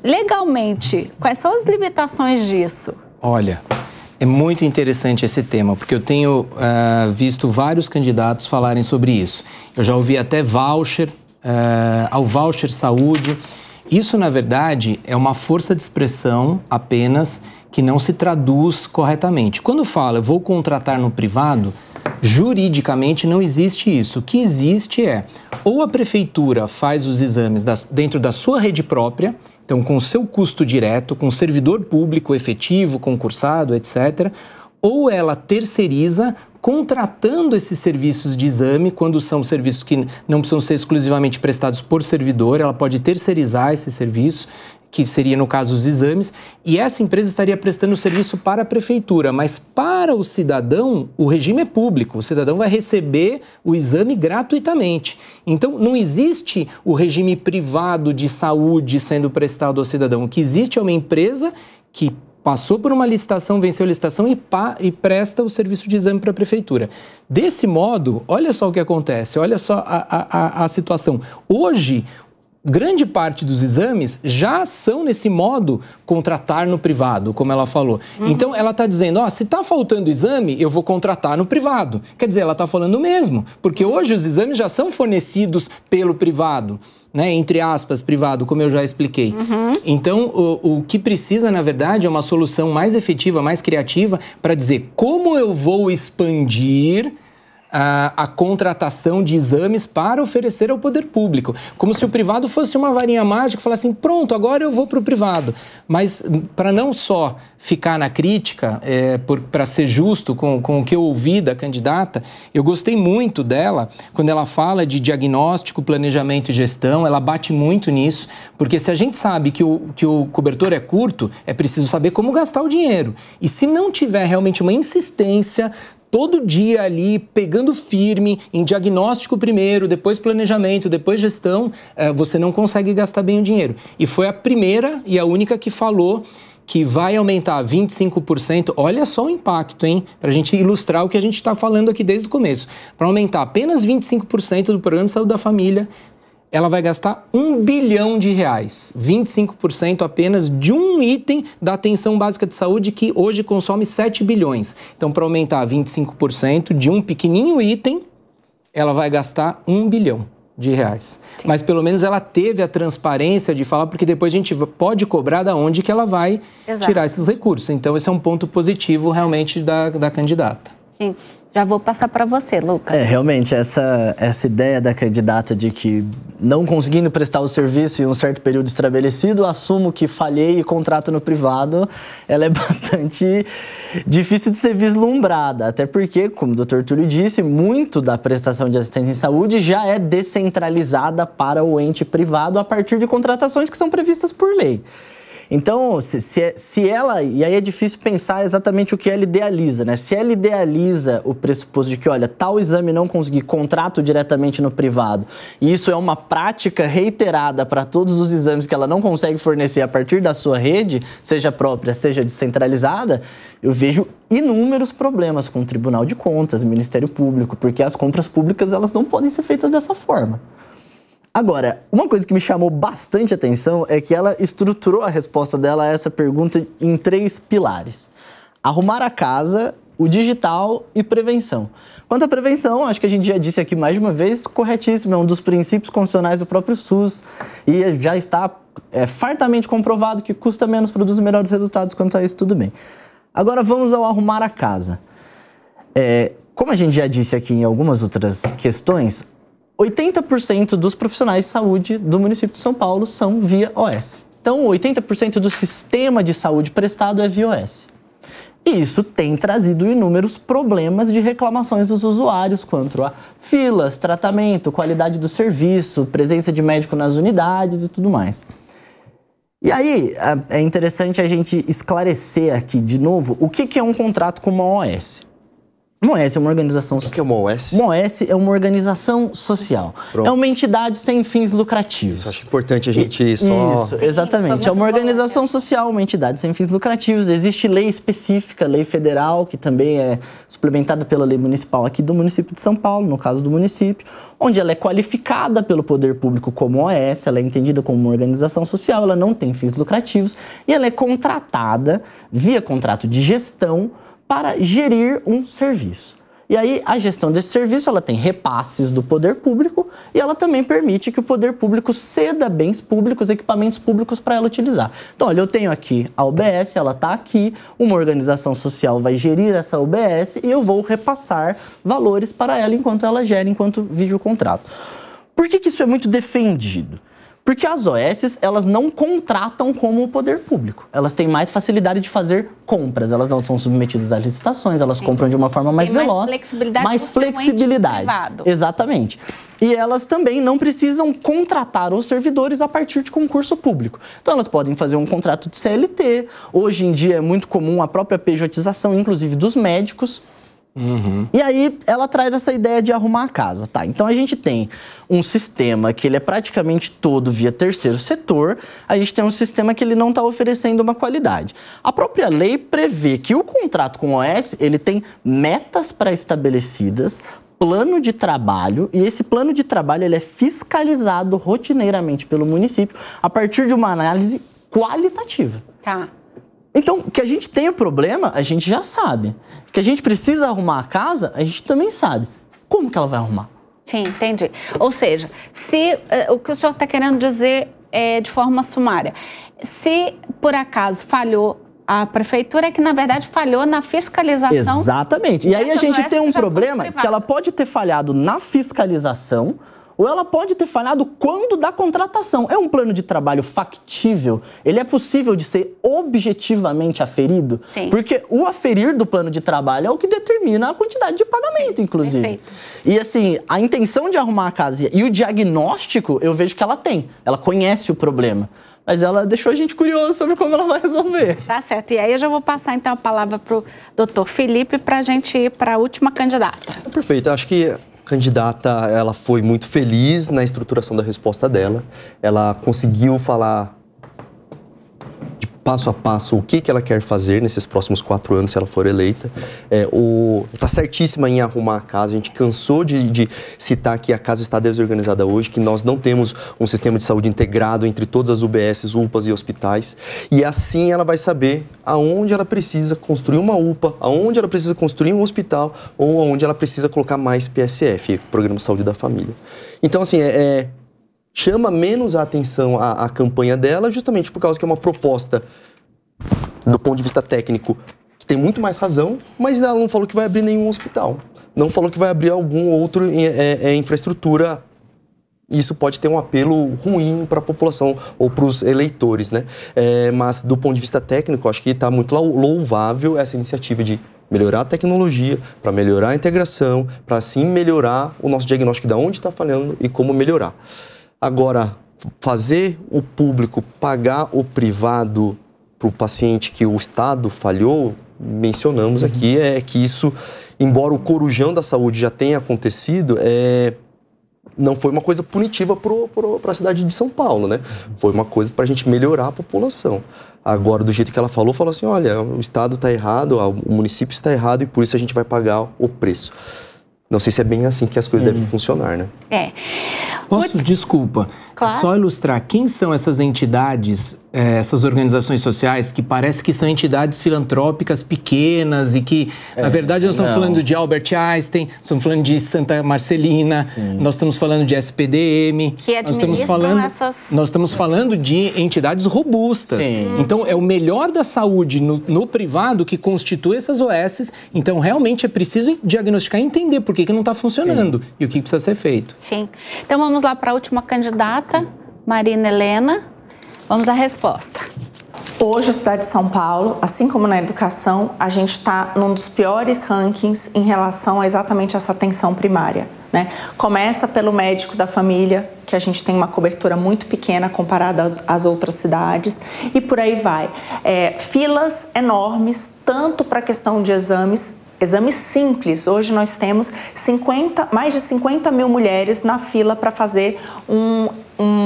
Legalmente, quais são as limitações disso? Olha, é muito interessante esse tema, porque eu tenho visto vários candidatos falarem sobre isso. Eu já ouvi até voucher, ao voucher saúde. Isso, na verdade, é uma força de expressão apenas que não se traduz corretamente. Quando fala, eu vou contratar no privado, juridicamente não existe isso. O que existe é, ou a prefeitura faz os exames dentro da sua rede própria, então com o seu custo direto, com servidor público efetivo, concursado, etc., ou ela terceiriza, contratando esses serviços de exame, quando são serviços que não precisam ser exclusivamente prestados por servidor, ela pode terceirizar esse serviço, que seria, no caso, os exames, e essa empresa estaria prestando o serviço para a prefeitura, mas para o cidadão, o regime é público, o cidadão vai receber o exame gratuitamente. Então, não existe o regime privado de saúde sendo prestado ao cidadão. O que existe é uma empresa que passou por uma licitação, venceu a licitação e presta o serviço de exame para a prefeitura. Desse modo, olha só o que acontece, olha só a situação. Hoje, grande parte dos exames já são nesse modo contratar no privado, como ela falou. Então, ela está dizendo, se está faltando exame, eu vou contratar no privado. Quer dizer, ela está falando mesmo, porque hoje os exames já são fornecidos pelo privado, né? Entre aspas, privado, como eu já expliquei. Então, o que precisa, na verdade, é uma solução mais efetiva, mais criativa, para dizer como eu vou expandir a contratação de exames para oferecer ao poder público. Como se o privado fosse uma varinha mágica e falasse assim, pronto, agora eu vou para o privado. Mas para não só ficar na crítica, para ser justo com o que eu ouvi da candidata, eu gostei muito dela quando ela fala de diagnóstico, planejamento e gestão, ela bate muito nisso, porque se a gente sabe que o cobertor é curto, é preciso saber como gastar o dinheiro. E se não tiver realmente uma insistência todo dia ali, pegando firme em diagnóstico primeiro, depois planejamento, depois gestão, você não consegue gastar bem o dinheiro. E foi a primeira e a única que falou que vai aumentar 25%. Olha só o impacto, hein? Para a gente ilustrar o que a gente está falando aqui desde o começo. Para aumentar apenas 25% do Programa de Saúde da Família, ela vai gastar R$1 bilhão, 25% apenas de um item da atenção básica de saúde que hoje consome 7 bilhões. Então, para aumentar 25% de um pequenininho item, ela vai gastar R$1 bilhão. Sim. Mas pelo menos ela teve a transparência de falar, porque depois a gente pode cobrar da onde que ela vai tirar esses recursos. Então, esse é um ponto positivo realmente da candidata. Sim. Já vou passar para você, Lucas. Realmente, essa ideia da candidata de que não conseguindo prestar o serviço em um certo período estabelecido, assumo que falhei e contrato no privado, ela é bastante difícil de ser vislumbrada. Até porque, como o Dr. Túlio disse, muito da prestação de assistência em saúde já é descentralizada para o ente privado a partir de contratações que são previstas por lei. Então, se ela... E aí é difícil pensar exatamente o que ela idealiza, né? Se ela idealiza o pressuposto de que, olha, tal exame não consegui, contrato diretamente no privado, e isso é uma prática reiterada para todos os exames que ela não consegue fornecer a partir da sua rede, seja própria, seja descentralizada, eu vejo inúmeros problemas com o Tribunal de Contas, Ministério Público, porque as compras públicas, elas não podem ser feitas dessa forma. Agora, uma coisa que me chamou bastante atenção é que ela estruturou a resposta dela a essa pergunta em 3 pilares. Arrumar a casa, o digital e prevenção. Quanto à prevenção, acho que a gente já disse aqui mais de uma vez, corretíssimo, é um dos princípios constitucionais do próprio SUS e já está fartamente comprovado que custa menos, produz melhores resultados. Quanto a isso, tudo bem. Agora vamos ao arrumar a casa. Como a gente já disse aqui em algumas outras questões, 80% dos profissionais de saúde do município de São Paulo são via OS. Então, 80% do sistema de saúde prestado é via OS. E isso tem trazido inúmeros problemas de reclamações dos usuários quanto a filas, tratamento, qualidade do serviço, presença de médico nas unidades e tudo mais. E aí, é interessante a gente esclarecer aqui de novo o que é um contrato com uma OS. Uma OS é uma organização... O que é uma OS? Uma OS é uma organização social. Pronto. É uma entidade sem fins lucrativos. Isso, acho importante a gente só... Isso, exatamente. É uma organização social, uma entidade sem fins lucrativos. Existe lei específica, lei federal, que também é suplementada pela lei municipal aqui do município de São Paulo, no caso do município, onde ela é qualificada pelo poder público como OS, ela é entendida como uma organização social, ela não tem fins lucrativos e ela é contratada via contrato de gestão para gerir um serviço. E aí, a gestão desse serviço, ela tem repasses do poder público e ela também permite que o poder público ceda bens públicos, equipamentos públicos para ela utilizar. Então, olha, eu tenho aqui a UBS, ela está aqui, uma organização social vai gerir essa UBS e eu vou repassar valores para ela enquanto ela gera, enquanto vige o contrato. Por que isso é muito defendido? Porque as OSs, elas não contratam como o poder público. Elas têm mais facilidade de fazer compras. Elas não são submetidas a licitações, elas compram de uma forma mais veloz. Mais flexibilidade. Exatamente. E elas também não precisam contratar os servidores a partir de concurso público. Então, elas podem fazer um contrato de CLT. Hoje em dia é muito comum a própria pejotização, inclusive dos médicos. E aí ela traz essa ideia de arrumar a casa, tá? Então a gente tem um sistema que ele é praticamente todo via terceiro setor, a gente tem um sistema que ele não está oferecendo uma qualidade. A própria lei prevê que o contrato com o OS, ele tem metas pré-estabelecidas, plano de trabalho, e esse plano de trabalho ele é fiscalizado rotineiramente pelo município a partir de uma análise qualitativa. Tá. Então, que a gente tem o problema, a gente já sabe. Que a gente precisa arrumar a casa, a gente também sabe. Como que ela vai arrumar? Sim, entendi. Ou seja, se o que o senhor está querendo dizer é de forma sumária, se por acaso falhou a prefeitura, é que na verdade falhou na fiscalização. Exatamente. E aí a gente tem um problema que ela pode ter falhado na fiscalização, ou ela pode ter falhado quando da contratação. É um plano de trabalho factível? Ele é possível de ser objetivamente aferido? Sim. Porque o aferir do plano de trabalho é o que determina a quantidade de pagamento, inclusive. Perfeito. E assim, a intenção de arrumar a casa e o diagnóstico, eu vejo que ela tem. Ela conhece o problema. Mas ela deixou a gente curioso sobre como ela vai resolver. Tá certo. E aí eu já vou passar então a palavra para o doutor Felipe para a gente ir para a última candidata. Perfeito. Acho que a candidata, ela foi muito feliz na estruturação da resposta dela. Ela conseguiu falar de passo a passo o que ela quer fazer nesses próximos 4 anos, se ela for eleita. Está certíssima em arrumar a casa. A gente cansou de citar que a casa está desorganizada hoje, que nós não temos um sistema de saúde integrado entre todas as UBSs, UPAs e hospitais. E assim ela vai saber aonde ela precisa construir uma UPA, aonde ela precisa construir um hospital ou aonde ela precisa colocar mais PSF, Programa de Saúde da Família. Então, assim, chama menos a atenção a campanha dela, justamente por causa que é uma proposta, do ponto de vista técnico, que tem muito mais razão, mas ela não falou que vai abrir nenhum hospital. Não falou que vai abrir algum outro infraestrutura. Isso pode ter um apelo ruim para a população ou para os eleitores, né? Mas, do ponto de vista técnico, acho que está muito louvável essa iniciativa de melhorar a tecnologia, para melhorar a integração, para assim melhorar o nosso diagnóstico de onde está falhando e como melhorar. Agora, fazer o público pagar o privado para o paciente que o Estado falhou, mencionamos aqui, que isso, embora o corujão da saúde já tenha acontecido, não foi uma coisa punitiva para a cidade de São Paulo, né? Foi uma coisa para a gente melhorar a população. Agora, do jeito que ela falou assim, olha, o Estado está errado, o município está errado e por isso a gente vai pagar o preço. Não sei se é bem assim que as coisas devem funcionar, né? Posso, desculpa, Claro. só ilustrar quem são essas entidades, essas organizações sociais que parece que são entidades filantrópicas pequenas e que, na verdade, nós estamos falando de Albert Einstein, estamos falando de Santa Marcelina, nós estamos falando de SPDM, Que nós estamos falando de entidades robustas. Sim. Então, é o melhor da saúde no privado que constitui essas OSs. Então, realmente é preciso diagnosticar e entender por que não está funcionando e o que precisa ser feito. Sim. Então vamos lá para a última candidata, Marina Helena. Vamos à resposta. Hoje, a cidade de São Paulo, assim como na educação, a gente está num dos piores rankings em relação a exatamente essa atenção primária, né? Começa pelo médico da família, que a gente tem uma cobertura muito pequena comparada às outras cidades, e por aí vai. Filas enormes, tanto para a questão de exames simples. Hoje nós temos mais de 50 mil mulheres na fila para fazer um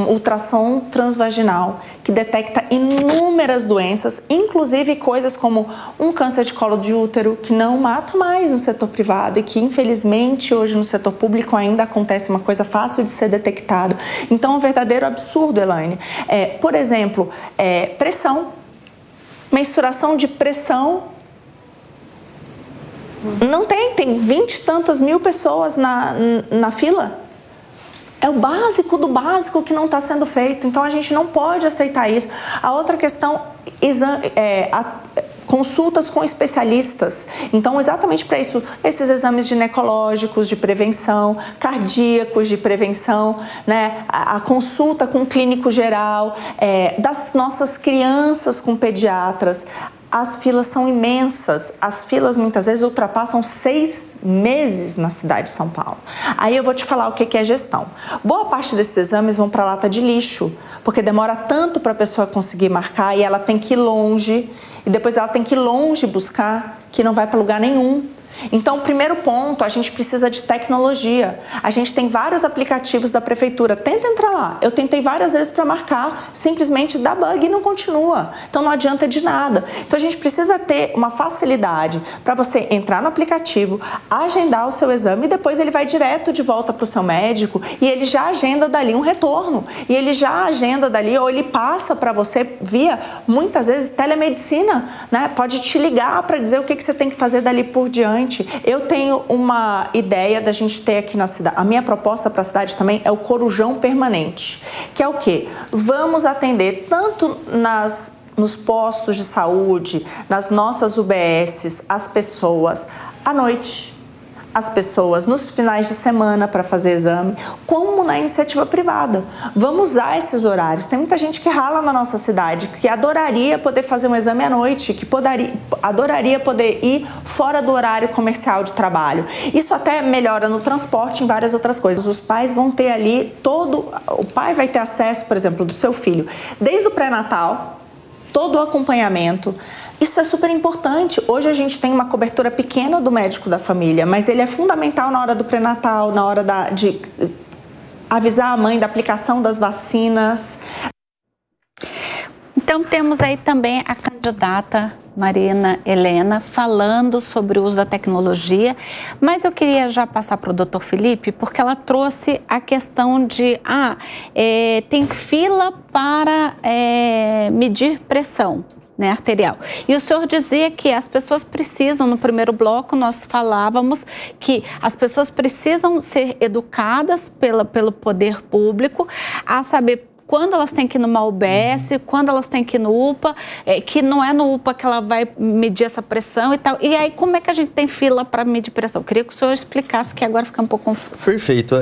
ultrassom transvaginal que detecta inúmeras doenças, inclusive coisas como um câncer de colo de útero, que não mata mais no setor privado e que, infelizmente, hoje no setor público ainda acontece uma coisa fácil de ser detectado. Então, é um verdadeiro absurdo, Elaine. Por exemplo, mensuração de pressão Não tem 20 e tantas mil pessoas na fila. É o básico do básico que não está sendo feito. Então, a gente não pode aceitar isso. A outra questão, consultas com especialistas. Então, exatamente para isso, esses exames ginecológicos de prevenção, cardíacos de prevenção, né? A consulta com o clínico geral, das nossas crianças com pediatras. As filas são imensas, as filas muitas vezes ultrapassam 6 meses na cidade de São Paulo. Aí eu vou te falar o que é gestão. Boa parte desses exames vão para a lata de lixo, porque demora tanto para a pessoa conseguir marcar e ela tem que ir longe, e depois ela tem que ir longe buscar, que não vai para lugar nenhum. Então, primeiro ponto, a gente precisa de tecnologia. A gente tem vários aplicativos da prefeitura. Tenta entrar lá. Eu tentei várias vezes para marcar, simplesmente dá bug e não continua. Então, não adianta de nada. Então, a gente precisa ter uma facilidade para você entrar no aplicativo, agendar o seu exame e depois ele vai direto de volta para o seu médico e ele já agenda dali um retorno. E ele já agenda dali, ou ele passa para você via, muitas vezes, telemedicina, né? Pode te ligar para dizer o que você tem que fazer dali por diante. Eu tenho uma ideia da gente ter aqui na cidade, a minha proposta para a cidade também é o Corujão Permanente, que é o quê? Vamos atender tanto nos postos de saúde, nas nossas UBSs, as pessoas à noite, as pessoas nos finais de semana para fazer exame, como na iniciativa privada. Vamos usar esses horários. Tem muita gente que rala na nossa cidade, que adoraria poder fazer um exame à noite, que adoraria poder ir fora do horário comercial de trabalho. Isso até melhora no transporte, em várias outras coisas. Os pais vão ter ali o pai vai ter acesso, por exemplo, do seu filho, desde o pré-natal, todo o acompanhamento. Isso é super importante. Hoje a gente tem uma cobertura pequena do médico da família, mas ele é fundamental na hora do pré-natal, na hora de avisar a mãe da aplicação das vacinas. Então, temos aí também a candidata Marina Helena falando sobre o uso da tecnologia, mas eu queria já passar para o Dr. Felipe, porque ela trouxe a questão de, tem fila para medir pressão, né, arterial. E o senhor dizia que as pessoas precisam, no primeiro bloco nós falávamos que as pessoas precisam ser educadas pelo poder público a saber quando elas têm que ir numa UBS, quando elas têm que ir no UPA, que não é no UPA que ela vai medir essa pressão e tal. E aí, como é que a gente tem fila para medir pressão? Eu queria que o senhor explicasse, que agora fica um pouco confuso. Perfeito.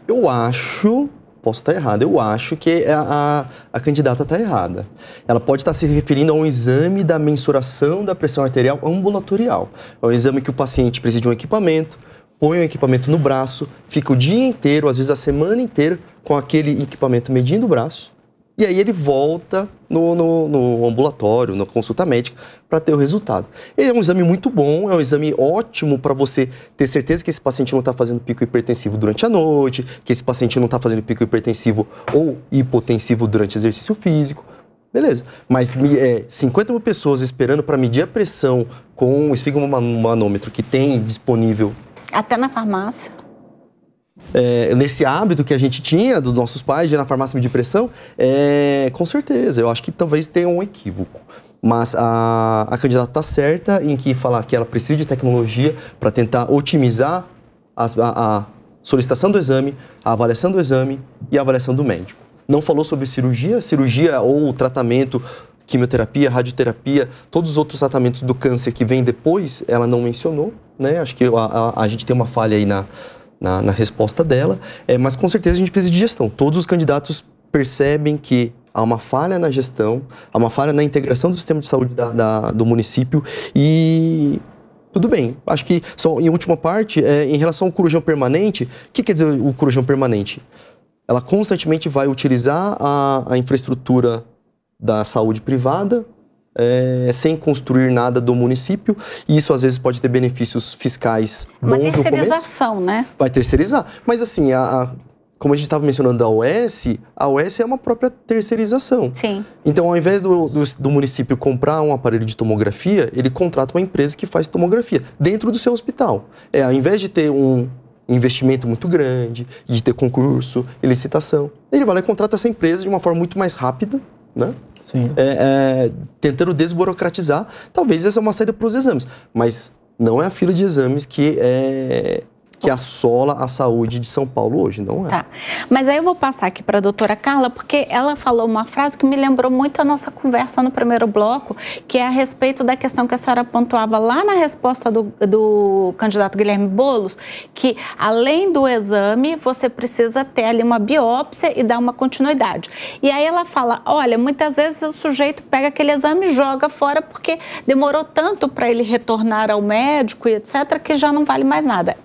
Eu acho, posso estar errado, eu acho que a candidata está errada. Ela pode estar se referindo a um exame da mensuração da pressão arterial ambulatorial. É um exame que o paciente precisa de um equipamento, põe o equipamento no braço, fica o dia inteiro, às vezes a semana inteira, com aquele equipamento medindo o braço, e aí ele volta no ambulatório, na consulta médica, para ter o resultado. Ele é um exame muito bom, é um exame ótimo para você ter certeza que esse paciente não está fazendo pico hipertensivo durante a noite, que esse paciente não está fazendo pico hipertensivo ou hipotensivo durante exercício físico. Beleza, mas 50 mil pessoas esperando para medir a pressão com um esfigmomanômetro que tem disponível... Até na farmácia. Nesse hábito que a gente tinha dos nossos pais de ir na farmácia medir pressão, com certeza, eu acho que talvez tenha um equívoco. Mas a candidata está certa em que falar que ela precisa de tecnologia para tentar otimizar a solicitação do exame, a avaliação do exame e a avaliação do médico. Não falou sobre cirurgia ou tratamento, quimioterapia, radioterapia, todos os outros tratamentos do câncer que vêm depois, ela não mencionou, né? Acho que a gente tem uma falha aí na resposta dela, mas com certeza a gente precisa de gestão. Todos os candidatos percebem que há uma falha na gestão, há uma falha na integração do sistema de saúde do município e tudo bem. Acho que, só em última parte, em relação ao Corujão Permanente, o que quer dizer o Corujão Permanente? Ela constantemente vai utilizar a infraestrutura da saúde privada, sem construir nada do município, e isso às vezes pode ter benefícios fiscais bons no começo. Uma terceirização, né? Vai terceirizar. Mas assim, como a gente estava mencionando da OS, a OS é uma própria terceirização. Sim. Então, ao invés do município comprar um aparelho de tomografia, ele contrata uma empresa que faz tomografia dentro do seu hospital. Ao invés de ter um investimento muito grande, de ter concurso e licitação, ele vai lá e contrata essa empresa de uma forma muito mais rápida, né? Sim. Tentando desburocratizar, talvez essa é uma saída para os exames. Mas não é a fila de exames que assola a saúde de São Paulo hoje, não é? Tá. Mas aí eu vou passar aqui para a doutora Carla, porque ela falou uma frase que me lembrou muito a nossa conversa no primeiro bloco, que é a respeito da questão que a senhora pontuava lá na resposta do candidato Guilherme Boulos, que além do exame, você precisa ter ali uma biópsia e dar uma continuidade. E aí ela fala, olha, muitas vezes o sujeito pega aquele exame e joga fora porque demorou tanto para ele retornar ao médico e etc, que já não vale mais nada.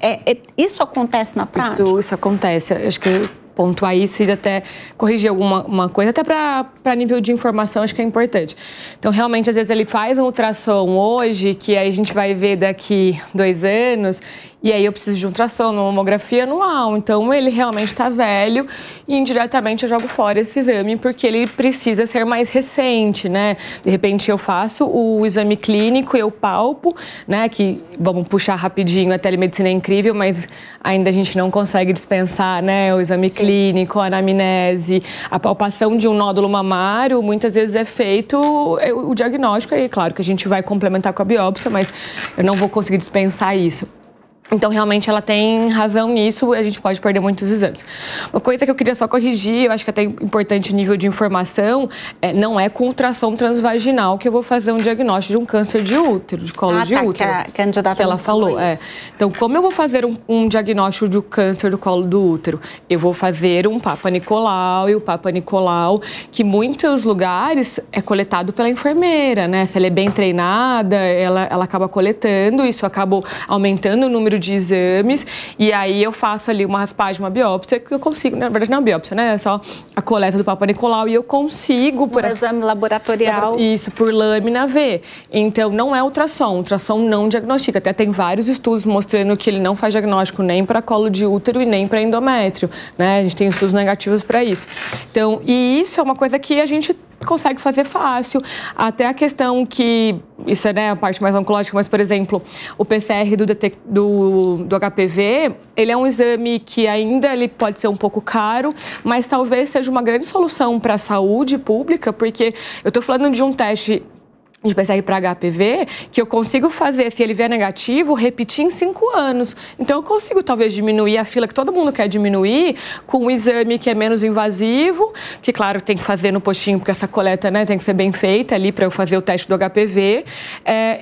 Isso acontece na prática? Isso acontece. Acho que pontuar isso e até corrigir alguma coisa, até para nível de informação, acho que é importante. Então, realmente, às vezes ele faz um ultrassom hoje, que aí a gente vai ver daqui 2 anos, e aí eu preciso de ultrassom, uma mamografia anual. Então, ele realmente está velho e indiretamente eu jogo fora esse exame, porque ele precisa ser mais recente, né? De repente, eu faço o exame clínico, eu palpo, né? Que, vamos puxar rapidinho, a telemedicina é incrível, mas ainda a gente não consegue dispensar, né? O exame clínico, a anamnese, a palpação de um nódulo mamário, muitas vezes é feito o diagnóstico, aí claro que a gente vai complementar com a biópsia, mas eu não vou conseguir dispensar isso. Então, realmente, ela tem razão nisso, a gente pode perder muitos exames. Uma coisa que eu queria só corrigir, eu acho que até importante nível de informação, não é com ultrassom transvaginal que eu vou fazer um diagnóstico de um câncer de útero, de colo de útero. Que a candidata ela falou, Então, como eu vou fazer um diagnóstico de câncer do colo do útero? Eu vou fazer um Papa Nicolau, e o Papa Nicolau, que em muitos lugares é coletado pela enfermeira, né? Se ela é bem treinada, ela acaba coletando, isso acaba aumentando o número de exames, e aí eu faço ali uma raspagem, uma biópsia, que eu consigo, na verdade não é uma biópsia, né? É só a coleta do Papa Nicolau, e eu consigo... Por exame laboratorial. Isso, por lâmina ver. Então, não é ultrassom não diagnostica. Até tem vários estudos mostrando que ele não faz diagnóstico nem para colo de útero e nem para endométrio, né? A gente tem estudos negativos para isso. Então, e isso é uma coisa que a gente consegue fazer fácil. Até a questão que, isso é, né, a parte mais oncológica, mas, por exemplo, o PCR do HPV, ele é um exame que ainda ele pode ser um pouco caro, mas talvez seja uma grande solução para a saúde pública, porque eu estou falando de um teste de PCR para HPV, que eu consigo fazer, se ele vier negativo, repetir em 5 anos. Então, eu consigo, talvez, diminuir a fila que todo mundo quer diminuir com um exame que é menos invasivo, que, claro, tem que fazer no postinho, porque essa coleta, né, tem que ser bem feita ali para eu fazer o teste do HPV.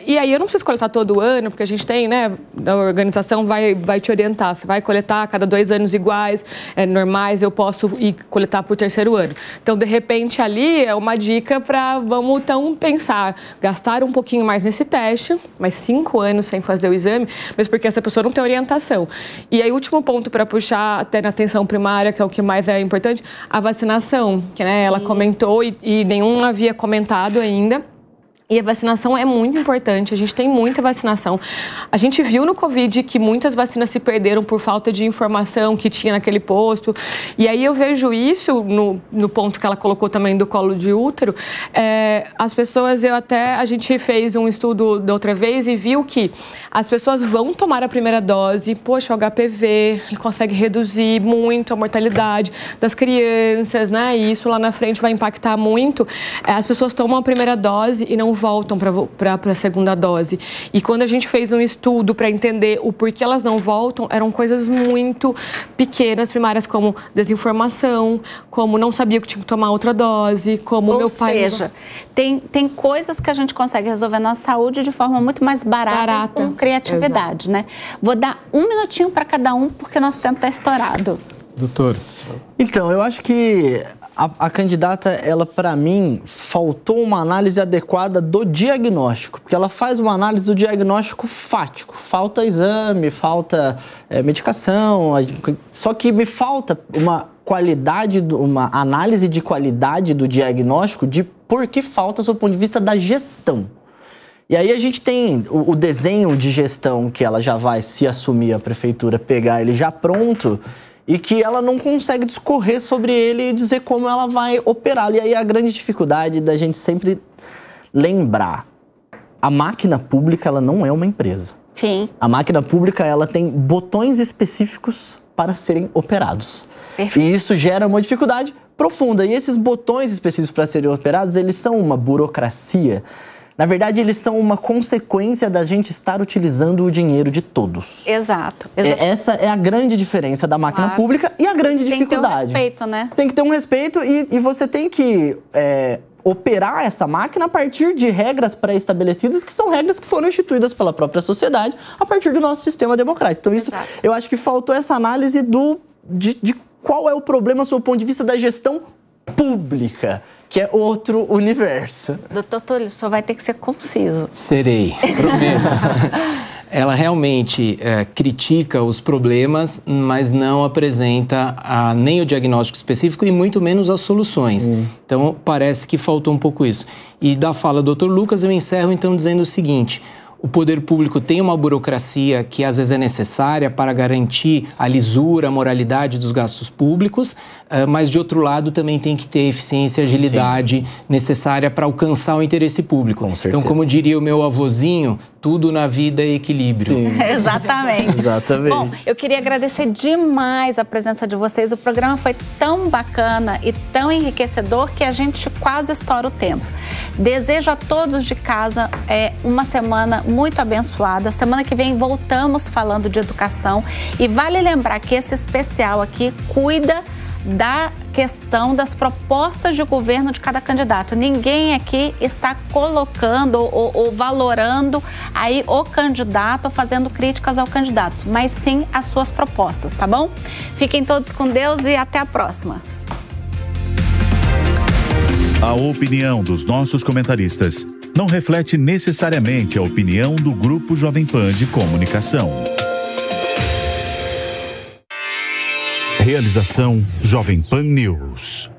E aí, eu não preciso coletar todo ano, porque a gente tem, né, a organização vai te orientar. Você vai coletar a cada 2 anos iguais, normais, eu posso ir coletar por 3º ano. Então, de repente, ali é uma dica para, vamos, então, pensar... gastar um pouquinho mais nesse teste, mais 5 anos sem fazer o exame, mas porque essa pessoa não tem orientação. E aí, último ponto para puxar até na atenção primária, que é o que mais é importante, a vacinação, que, né, ela comentou e nenhum havia comentado ainda. E a vacinação é muito importante, a gente tem muita vacinação. A gente viu no Covid que muitas vacinas se perderam por falta de informação que tinha naquele posto. E aí eu vejo isso no ponto que ela colocou também do colo de útero. As pessoas, a gente fez um estudo da outra vez e viu que as pessoas vão tomar a primeira dose. Poxa, o HPV, ele consegue reduzir muito a mortalidade das crianças, né? E isso lá na frente vai impactar muito. As pessoas tomam a primeira dose e não voltam para a segunda dose. E quando a gente fez um estudo para entender o porquê elas não voltam, eram coisas muito pequenas, primárias, como desinformação, como não sabia que tinha que tomar outra dose, como meu pai... Ou seja, tem coisas que a gente consegue resolver na saúde de forma muito mais barata. Com criatividade, né? Vou dar 1 minutinho para cada um, porque nosso tempo está estourado. Doutor. Então, eu acho que a candidata, ela, para mim, faltou uma análise adequada do diagnóstico, porque ela faz uma análise do diagnóstico fático. Falta exame, falta medicação, só que me falta uma análise de qualidade do diagnóstico de por que falta, do ponto de vista da gestão. E aí a gente tem o desenho de gestão que ela já vai, se assumir a prefeitura, pegar ele já pronto, e que ela não consegue discorrer sobre ele e dizer como ela vai operá-lo. E aí a grande dificuldade da gente sempre lembrar, a máquina pública, ela não é uma empresa. Sim. A máquina pública, ela tem botões específicos para serem operados. Perfeito. E isso gera uma dificuldade profunda. E esses botões específicos para serem operados, eles são uma burocracia Na verdade, eles são uma consequência da gente estar utilizando o dinheiro de todos. Exato. Essa é a grande diferença da máquina pública e a grande dificuldade. Tem que ter um respeito, né? Tem que ter um respeito e você tem que operar essa máquina a partir de regras pré-estabelecidas, que são regras que foram instituídas pela própria sociedade a partir do nosso sistema democrático. Então, isso, eu acho que faltou essa análise de qual é o problema, do seu ponto de vista da gestão pública, que é outro universo. Doutor Túlio, só vai ter que ser conciso. Serei, prometo. Ela realmente critica os problemas, mas não apresenta nem o diagnóstico específico e muito menos as soluções. Então, parece que faltou um pouco isso. E da fala do Dr. Lucas, eu encerro então dizendo o seguinte: o poder público tem uma burocracia que às vezes é necessária para garantir a lisura, a moralidade dos gastos públicos, mas de outro lado também tem que ter eficiência e agilidade necessária para alcançar o interesse público. Então, como diria o meu avôzinho, tudo na vida é equilíbrio. Exatamente. Exatamente. Bom, eu queria agradecer demais a presença de vocês. O programa foi tão bacana e tão enriquecedor que a gente quase estoura o tempo. Desejo a todos de casa uma semana muito abençoada. Semana que vem voltamos falando de educação e vale lembrar que esse especial aqui cuida da questão das propostas de governo de cada candidato. Ninguém aqui está colocando ou valorando aí o candidato ou fazendo críticas ao candidato, mas sim as suas propostas, tá bom? Fiquem todos com Deus e até a próxima. A opinião dos nossos comentaristas não reflete necessariamente a opinião do Grupo Jovem Pan de Comunicação. Realização Jovem Pan News.